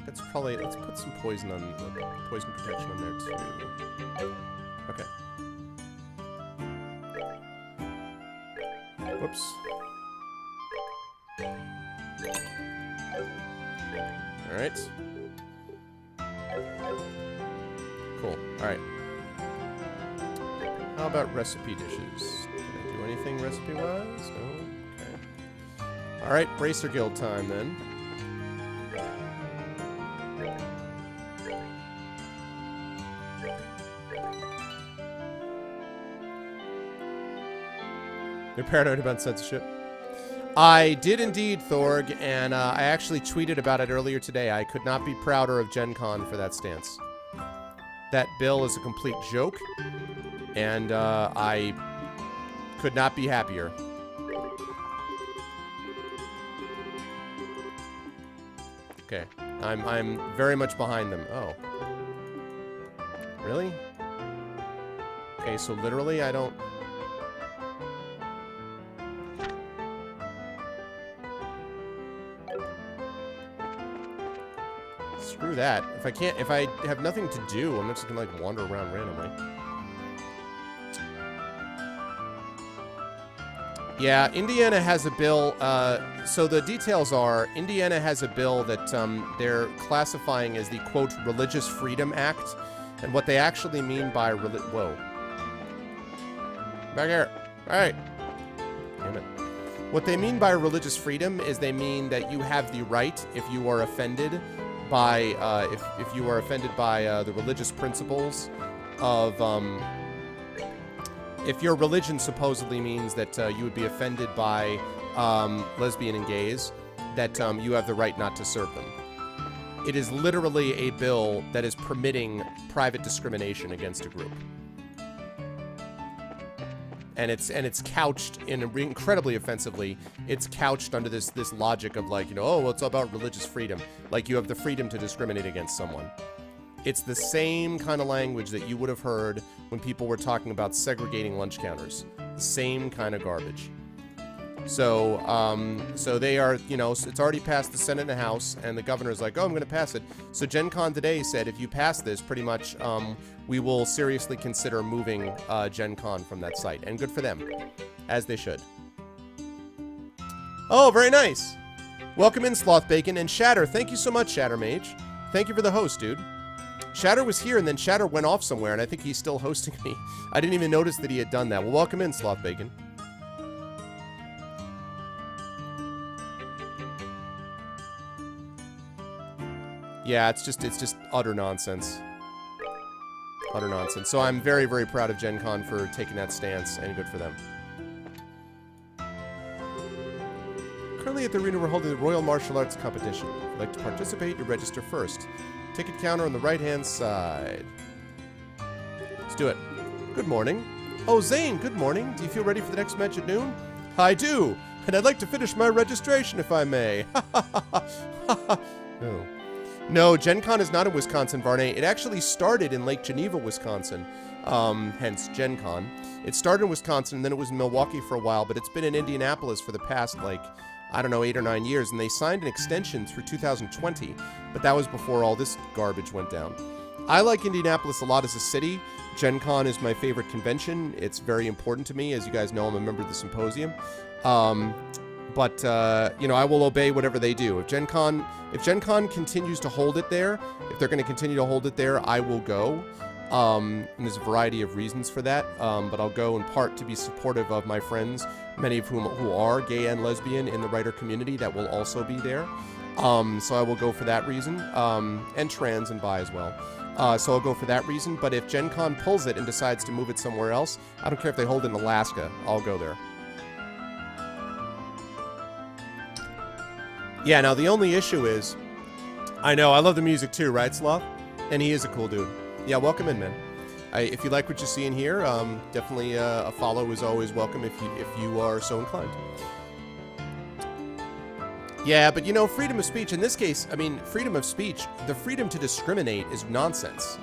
Let's probably... Let's put some poison on... poison protection on there, too. Okay. Whoops. Alright. Cool. Alright. How about recipe dishes? Can I do anything recipe-wise? No? Okay. Alright, Bracer Guild time then. You're paranoid about censorship? I did indeed, Thorg, and I actually tweeted about it earlier today. I could not be prouder of Gen Con for that stance. That bill is a complete joke, and I could not be happier. Okay, I'm very much behind them. Oh. Really? Okay, so literally I don't... Screw that. If I have nothing to do, I'm just gonna like wander around randomly. Yeah, Indiana has a bill, so the details are, Indiana has a bill that they're classifying as the, quote, Religious Freedom Act, and what they actually mean by whoa. Back here. Alright. Damn it. What they mean by religious freedom is they mean that you have the right, if you are offended by, if you are offended by the religious principles of, if your religion supposedly means that you would be offended by lesbian and gays, that you have the right not to serve them. It is literally a bill that is permitting private discrimination against a group. And it's couched in incredibly offensively. It's couched under this logic of like, you know, oh, well, it's about religious freedom. Like you have the freedom to discriminate against someone. It's the same kind of language that you would have heard when people were talking about segregating lunch counters. The same kind of garbage. So, so they are, you know, it's already passed the Senate and the House, and the governor's like, oh, I'm going to pass it. So Gen Con today said, if you pass this, pretty much, we will seriously consider moving Gen Con from that site. And good for them, as they should. Oh, very nice. Welcome in, Sloth Bacon. And Shatter, thank you so much, Shatter Mage. Thank you for the host, dude. Shatter was here, and then Shatter went off somewhere, and I think he's still hosting me. I didn't even notice that he had done that. Well, welcome in, Sloth Bacon. Yeah, it's just utter nonsense. Utter nonsense. So I'm very, very proud of Gen Con for taking that stance, and good for them. Currently at the arena, we're holding the Royal Martial Arts Competition. If you'd like to participate, you register first. Ticket counter on the right-hand side. Let's do it. Good morning. Oh, Zane, good morning. Do you feel ready for the next match at noon? I do, and I'd like to finish my registration if I may. Oh. No, Gen Con is not in Wisconsin, Varney. It actually started in Lake Geneva, Wisconsin, hence Gen Con. It started in Wisconsin, and then it was in Milwaukee for a while, but it's been in Indianapolis for the past, like, I don't know, 8 or 9 years, and they signed an extension through 2020, but that was before all this garbage went down. I like Indianapolis a lot as a city. Gen Con is my favorite convention. It's very important to me. As you guys know, I'm a member of the Symposium. But, you know, I will obey whatever they do. If Gen Con continues to hold it there, if they're going to continue to hold it there, I will go. And there's a variety of reasons for that. But I'll go in part to be supportive of my friends, many of who are gay and lesbian in the writer community that will also be there. So I will go for that reason. And trans and bi as well. So I'll go for that reason. But if Gen Con pulls it and decides to move it somewhere else, I don't care if they hold it in Alaska, I'll go there. Yeah, now the only issue is, I know, I love the music too, right, Sloth? And he is a cool dude. Yeah, welcome in, man. If you like what you see in here, definitely a follow is always welcome if you are so inclined. Yeah, but you know, freedom of speech, in this case, I mean, freedom of speech, the freedom to discriminate is nonsense.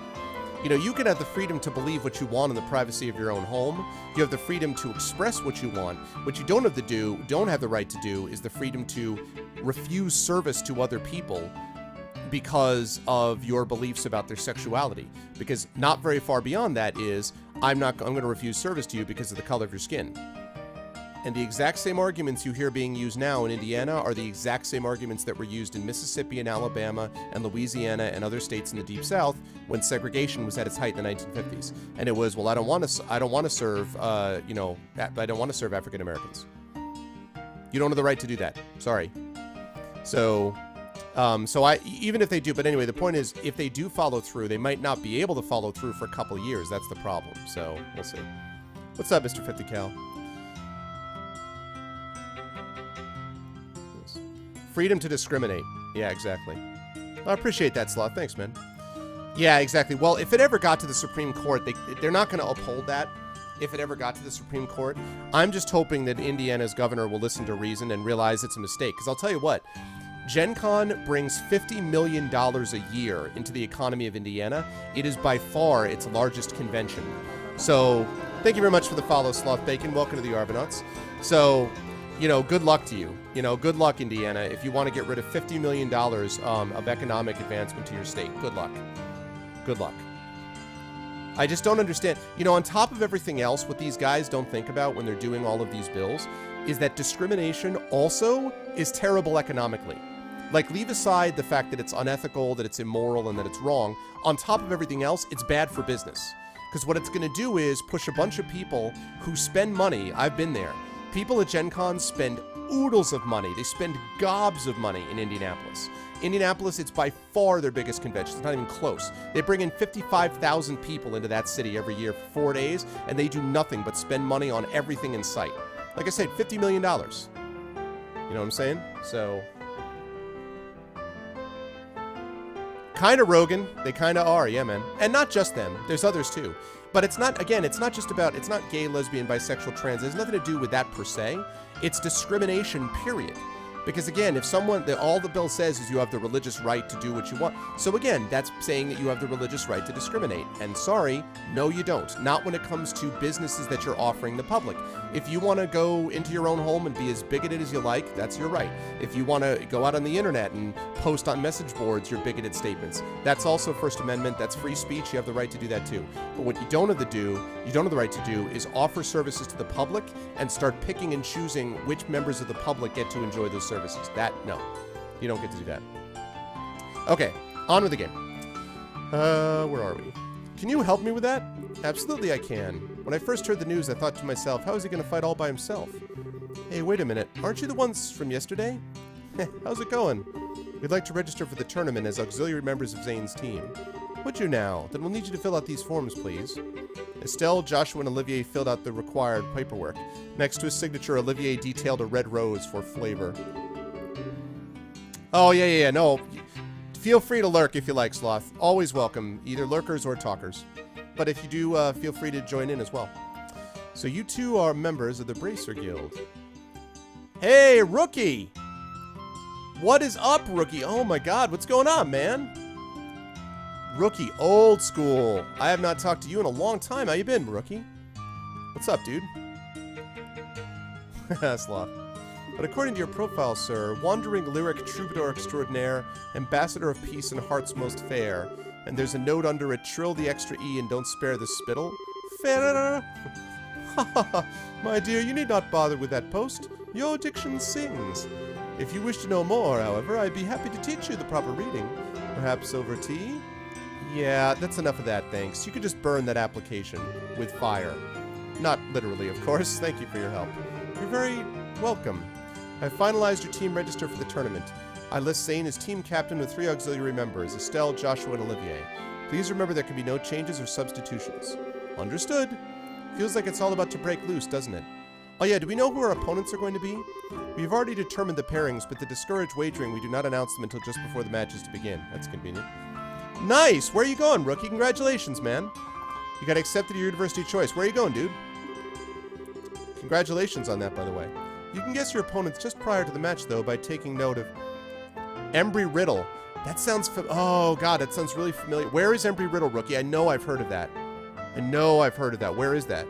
You know, you can have the freedom to believe what you want in the privacy of your own home. You have the freedom to express what you want. What you don't have the right to do is the freedom to refuse service to other people because of your beliefs about their sexuality. Because not very far beyond that is, I'm going to refuse service to you because of the color of your skin. And the exact same arguments you hear being used now in Indiana are the exact same arguments that were used in Mississippi and Alabama and Louisiana and other states in the Deep South when segregation was at its height in the 1950s. And it was, well, I don't want to serve, I don't want to serve African Americans. You don't have the right to do that. Sorry. So even if they do, but anyway, the point is, if they do follow through, they might not be able to follow through for a couple of years. That's the problem. So we'll see. What's up, Mr. 50 Cal? Freedom to discriminate. Yeah, exactly. I appreciate that, Sloth. Thanks, man. Yeah, exactly. Well, if it ever got to the Supreme Court, they're not going to uphold that. If it ever got to the Supreme Court, I'm just hoping that Indiana's governor will listen to reason and realize it's a mistake. Because I'll tell you what, Gen Con brings $50 million a year into the economy of Indiana. It is by far its largest convention. So, thank you very much for the follow, Sloth Bacon. Welcome to the Arvanauts. So, you know, good luck to you. You know, good luck, Indiana, if you want to get rid of $50 million of economic advancement to your state. Good luck. Good luck. I just don't understand. You know, on top of everything else, what these guys don't think about when they're doing all of these bills is that discrimination also is terrible economically. Like, leave aside the fact that it's unethical, that it's immoral, and that it's wrong. On top of everything else, it's bad for business. Because what it's going to do is push a bunch of people who spend money. I've been there. People at Gen Con spend oodles of money. They spend gobs of money in Indianapolis. Indianapolis, it's by far their biggest convention. It's not even close. They bring in 55,000 people into that city every year for 4 days, and they do nothing but spend money on everything in sight. Like I said, $50 million. You know what I'm saying? So, kind of Rogan. They kind of are, yeah, man. And not just them. There's others, too. But it's not, again, it's not just about, it's not gay, lesbian, bisexual, trans. There's nothing to do with that per se. It's discrimination, period. Because again, if someone, all the bill says is you have the religious right to do what you want. So again, that's saying that you have the religious right to discriminate. And sorry, no you don't. Not when it comes to businesses that you're offering the public. If you want to go into your own home and be as bigoted as you like, that's your right. If you want to go out on the internet and post on message boards your bigoted statements, that's also First Amendment, that's free speech, you have the right to do that too. But what you don't have the right to do is offer services to the public and start picking and choosing which members of the public get to enjoy those services. No. You don't get to do that. Okay, on with the game. Where are we? Can you help me with that? Absolutely I can. When I first heard the news, I thought to myself, how is he going to fight all by himself? Hey, wait a minute. Aren't you the ones from yesterday? How's it going? We'd like to register for the tournament as auxiliary members of Zane's team. Would you now? Then we'll need you to fill out these forms, please. Estelle, Joshua, and Olivier filled out the required paperwork. Next to his signature, Olivier detailed a red rose for flavor. Oh, yeah, no. Feel free to lurk if you like, Sloth. Always welcome, either lurkers or talkers. But if you do, feel free to join in as well. So you two are members of the Bracer Guild. Hey, Rookie! What is up, Rookie? Oh my god, what's going on, man? Rookie, old school. I have not talked to you in a long time. How you been, Rookie? What's up, dude? Sloth. But according to your profile, sir, wandering lyric troubadour extraordinaire, ambassador of peace and hearts most fair, and there's a note under it, trill the extra E and don't spare the spittle. Fair. My dear, you need not bother with that post. Your diction sings. If you wish to know more, however, I'd be happy to teach you the proper reading. Perhaps over tea? Yeah, that's enough of that, thanks. You could just burn that application with fire. Not literally, of course. Thank you for your help. You're very welcome. I've finalized your team register for the tournament. I list Zane as team captain with 3 auxiliary members, Estelle, Joshua, and Olivier. Please remember there can be no changes or substitutions. Understood. Feels like it's all about to break loose, doesn't it? Oh yeah, do we know who our opponents are going to be? We've already determined the pairings, but to discourage wagering, we do not announce them until just before the match is to begin. That's convenient. Nice! Where are you going, Rookie? Congratulations, man. You got accepted to your university choice. Where are you going, dude? Congratulations on that, by the way. You can guess your opponents just prior to the match, though, by taking note of Embry Riddle. That sounds oh, God, that sounds really familiar. Where is Embry Riddle, Rookie? I know I've heard of that. I know I've heard of that. Where is that?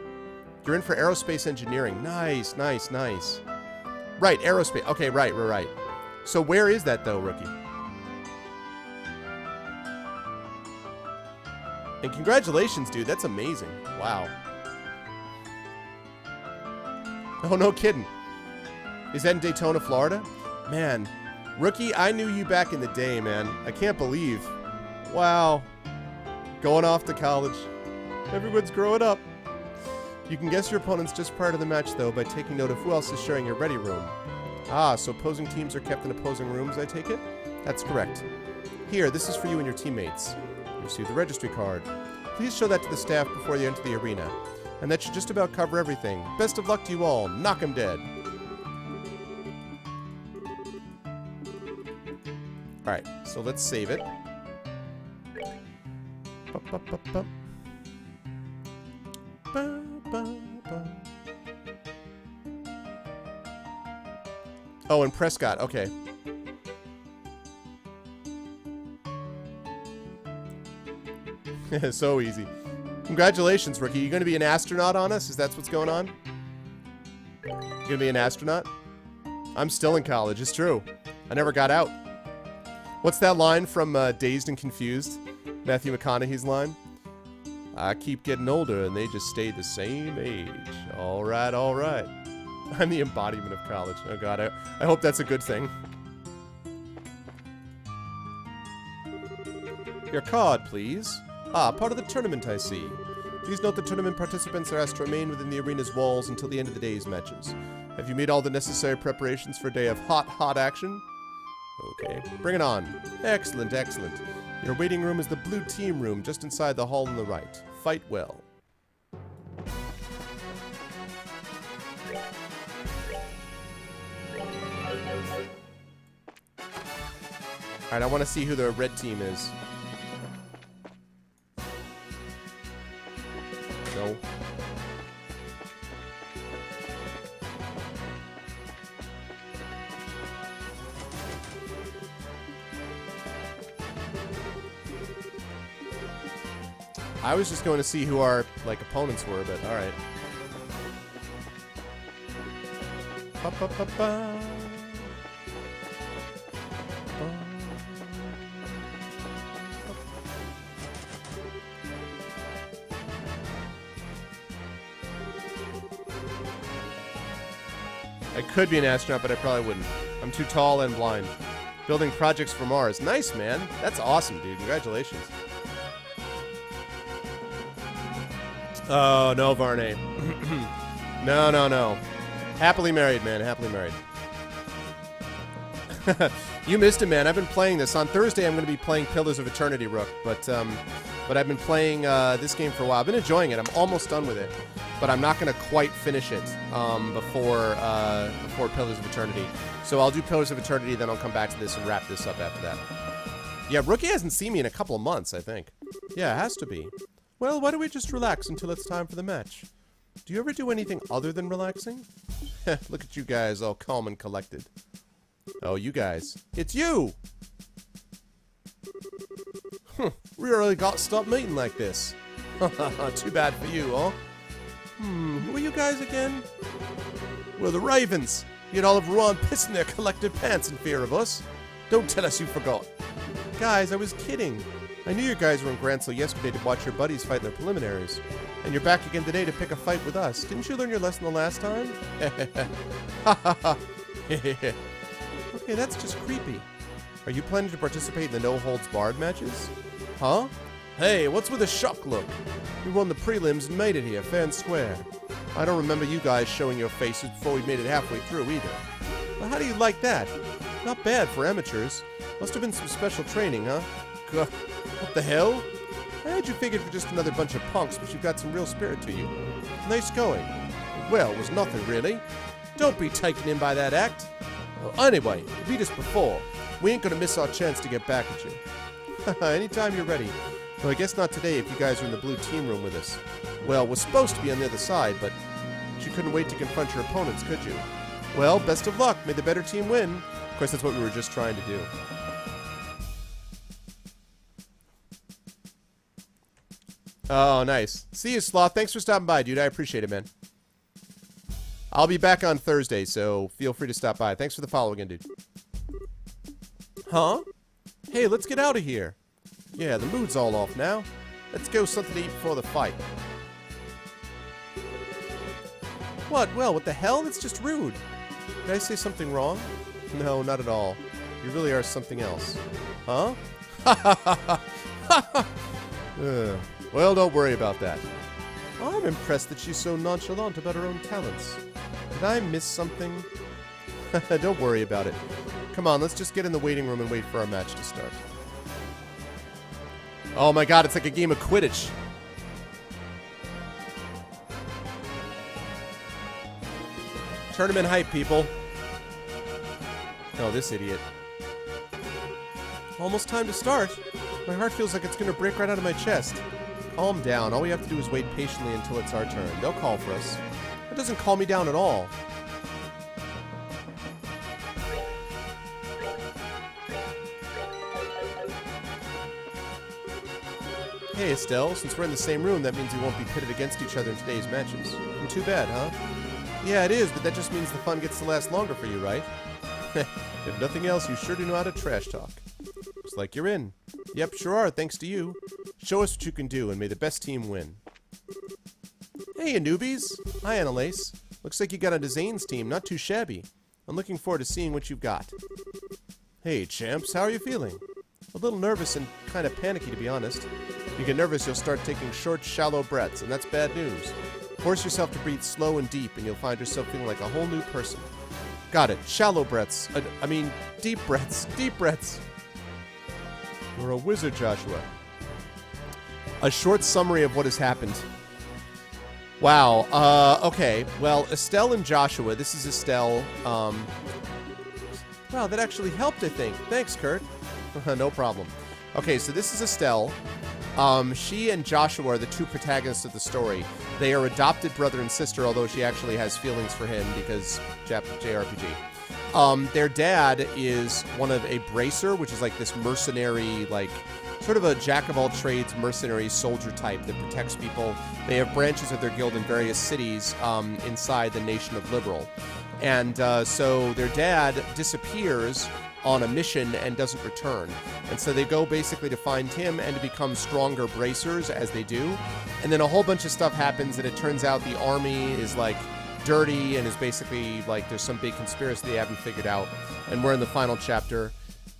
You're in for aerospace engineering. Nice, nice, nice. Right, aerospace. Okay, right. So where is that, though, Rookie? And congratulations, dude. That's amazing. Wow. Oh, no kidding. Is that in Daytona, Florida? Man, Rookie, I knew you back in the day, man. I can't believe. Wow. Going off to college. Everyone's growing up. You can guess your opponents just prior to the match, though, by taking note of who else is sharing your ready room. Ah, so opposing teams are kept in opposing rooms, I take it? That's correct. Here, this is for you and your teammates. You receive the registry card. Please show that to the staff before they enter the arena. And that should just about cover everything. Best of luck to you all. Knock 'em dead. Alright, so let's save it. Oh, and Prescott. Okay. So easy. Congratulations, Rookie. You going to be an astronaut on us? Is that what's going on? You going to be an astronaut? I'm still in college. It's true. I never got out. What's that line from Dazed and Confused? Matthew McConaughey's line? I keep getting older and they just stay the same age. All right, all right. I'm the embodiment of college. Oh god, I hope that's a good thing. Your card, please. Ah, part of the tournament, I see. Please note that tournament participants are asked to remain within the arena's walls until the end of the day's matches. Have you made all the necessary preparations for a day of hot action? Okay, bring it on. Excellent, excellent. Your waiting room is the blue team room, just inside the hall on the right. Fight well. Alright, I want to see who the red team is. No. I was just going to see who our, like, opponents were, but alright. Ba-ba-ba-ba. I could be an astronaut, but I probably wouldn't. I'm too tall and blind. Building projects for Mars. Nice, man. That's awesome, dude. Congratulations. Oh, no, Varney. No, no, no. Happily married, man. Happily married. You missed it, man. I've been playing this. On Thursday, I'm going to be playing Pillars of Eternity, Rook. But I've been playing this game for a while. I've been enjoying it. I'm almost done with it. But I'm not going to quite finish it before Pillars of Eternity. So I'll do Pillars of Eternity, then I'll come back to this and wrap this up after that. Yeah, Rookie hasn't seen me in a couple of months, I think. Yeah, it has to be. Well, why don't we just relax until it's time for the match? Do you ever do anything other than relaxing? Look at you guys all calm and collected. Oh, you guys. It's you! We really got to stop meeting like this. Too bad for you, huh? Who are you guys again? We're the Ravens. You'd all have run pissing their collective pants in fear of us. Don't tell us you forgot. Guys, I was kidding. I knew you guys were in Granslow yesterday to watch your buddies fight in their preliminaries. And you're back again today to pick a fight with us. Didn't you learn your lesson the last time? Okay, that's just creepy. Are you planning to participate in the no-holds-barred matches? Huh? Hey, what's with the shock look? We won the prelims and made it here, fair and square. I don't remember you guys showing your faces before we made it halfway through either. But how do you like that? Not bad for amateurs. Must have been some special training, huh? Gah. What the hell? I had you figured for just another bunch of punks, but you've got some real spirit to you. Nice going. Well, it was nothing really. Don't be taken in by that act. Well, anyway, you beat us before. We ain't gonna miss our chance to get back at you. Anytime you're ready. Though I guess not today if you guys are in the blue team room with us. Well, we're supposed to be on the other side, but you couldn't wait to confront your opponents, could you? Well, best of luck. May the better team win. Of course, that's what we were just trying to do. Oh, nice. See you, Sloth. Thanks for stopping by, dude. I appreciate it, man. I'll be back on Thursday, so feel free to stop by. Thanks for the follow again, dude. Huh? Hey, let's get out of here. Yeah, the mood's all off now. Let's go something to eat before the fight. What? Well, what the hell? That's just rude. Did I say something wrong? No, not at all. You really are something else. Huh? Well, don't worry about that. I'm impressed that she's so nonchalant about her own talents. Did I miss something? Don't worry about it. Come on, let's just get in the waiting room and wait for our match to start. Oh my god, it's like a game of Quidditch. Tournament hype, people. Oh, this idiot. Almost time to start. My heart feels like it's gonna break right out of my chest. Calm down. All we have to do is wait patiently until it's our turn. They'll call for us. That doesn't calm me down at all. Hey, Estelle, since we're in the same room, that means we won't be pitted against each other in today's matches. Too bad, huh? Yeah, it is, but that just means the fun gets to last longer for you, right? If nothing else, you sure do know how to trash talk. Looks like you're in. Yep, sure are, thanks to you. Show us what you can do, and may the best team win. Hey, you newbies. Hi, Annalise. Looks like you got onto Zane's team, not too shabby. I'm looking forward to seeing what you've got. Hey, champs, how are you feeling? A little nervous and kind of panicky, to be honest. If you get nervous, you'll start taking short, shallow breaths, and that's bad news. Force yourself to breathe slow and deep, and you'll find yourself feeling like a whole new person. Got it. Shallow breaths. I mean, deep breaths. Deep breaths. You're a wizard, Joshua. A short summary of what has happened. Wow. Okay. Well, Estelle and Joshua. This is Estelle. Wow, that actually helped, I think. Thanks, Kurt. No problem. Okay, so this is Estelle. She and Joshua are the two protagonists of the story. They are adopted brother and sister, although she actually has feelings for him because JRPG. Their dad is one of a bracer, which is like this mercenary, like sort of a jack-of-all-trades mercenary soldier type that protects people. They have branches of their guild in various cities inside the nation of Liberl. And so their dad disappears on a mission and doesn't return. And so they go basically to find him and to become stronger bracers as they do. And then a whole bunch of stuff happens and it turns out the army is like dirty and is basically like there's some big conspiracy they haven't figured out. And we're in the final chapter.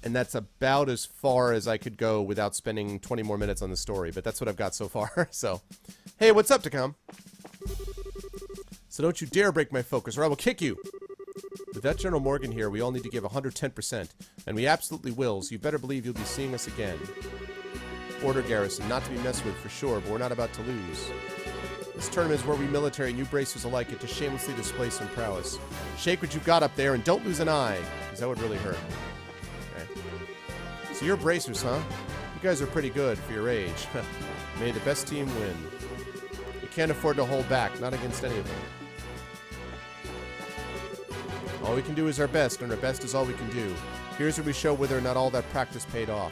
And that's about as far as I could go without spending 20 more minutes on the story. But that's what I've got so far. So, hey, what's up, Takam? So don't you dare break my focus or I will kick you. With that General Morgan here, we all need to give 110%, and we absolutely will, so you better believe you'll be seeing us again. Order Garrison, not to be messed with for sure, but we're not about to lose. This tournament is where we military and you bracers alike get to shamelessly display some prowess. Shake what you've got up there and don't lose an eye, because that would really hurt. Okay. So you're bracers, huh? You guys are pretty good for your age. May the best team win. You can't afford to hold back, not against any of them. All we can do is our best, and our best is all we can do. Here's where we show whether or not all that practice paid off.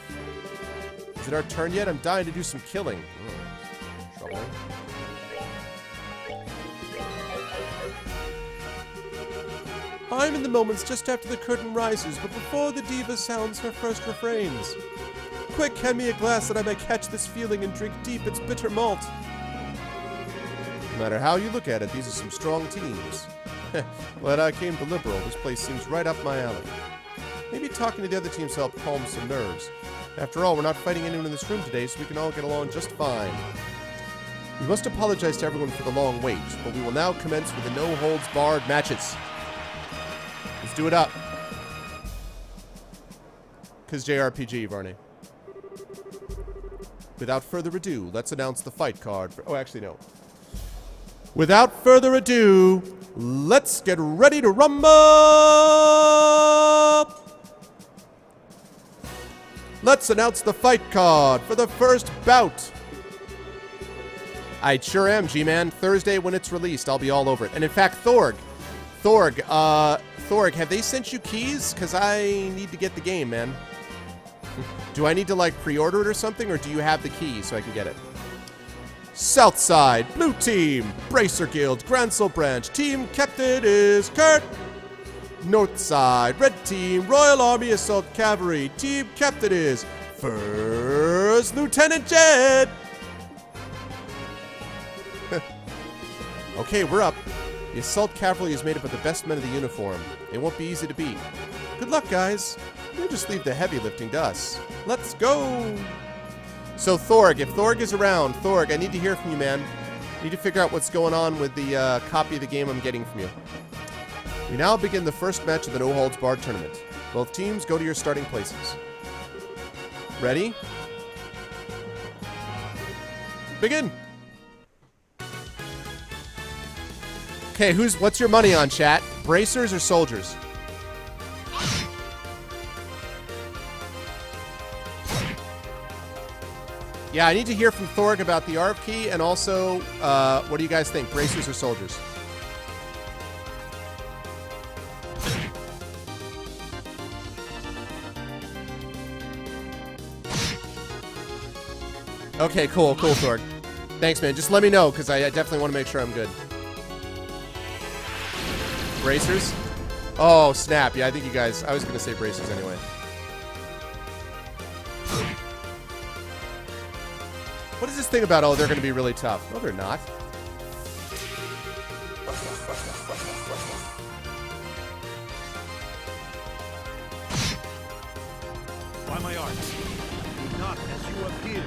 Is it our turn yet? I'm dying to do some killing. Trouble. I'm in the moments just after the curtain rises, but before the diva sounds her first refrains. Quick, hand me a glass that I may catch this feeling and drink deep its bitter malt. No matter how you look at it, these are some strong teams. Glad I came to Liberl. This place seems right up my alley. Maybe talking to the other teams helped calm some nerves. After all, we're not fighting anyone in this room today, so we can all get along just fine. We must apologize to everyone for the long wait, but we will now commence with the no-holds-barred matches. Let's do it up. 'Cause JRPG, Varney. Without further ado, let's announce the fight card for... Oh, actually, no. Without further ado, let's get ready to rumble! Let's announce the fight card for the first bout. I sure am, G-Man. Thursday when it's released, I'll be all over it. And in fact, Thorg, have they sent you keys? Because I need to get the game, man. Do I need to, like, pre-order it or something, or do you have the keys so I can get it? Southside, blue team, Bracer Guild, Gransel Branch, team captain is Kurt. Northside, red team, Royal Army Assault Cavalry, team captain is First Lieutenant Jed. Okay, we're up. The assault cavalry is made up of the best men of the uniform. It won't be easy to beat. Good luck, guys. We'll just leave the heavy lifting to us. Let's go! So, Thorg, if Thorg is around, Thorg, I need to hear from you, man. I need to figure out what's going on with the copy of the game I'm getting from you. We now begin the first match of the No Holds Barred tournament. Both teams go to your starting places. Ready? Begin! Okay, what's your money on, chat? Bracers or soldiers? Yeah, I need to hear from Thorg about the ARP key, and also, what do you guys think? Bracers or soldiers? Okay, cool, Thorg. Thanks, man. Just let me know, because I definitely want to make sure I'm good. Bracers? Oh, snap. Yeah, I think you guys... I was going to say bracers anyway. What is this thing about, oh, they're going to be really tough? No, they're not. By my art, do not as you appear.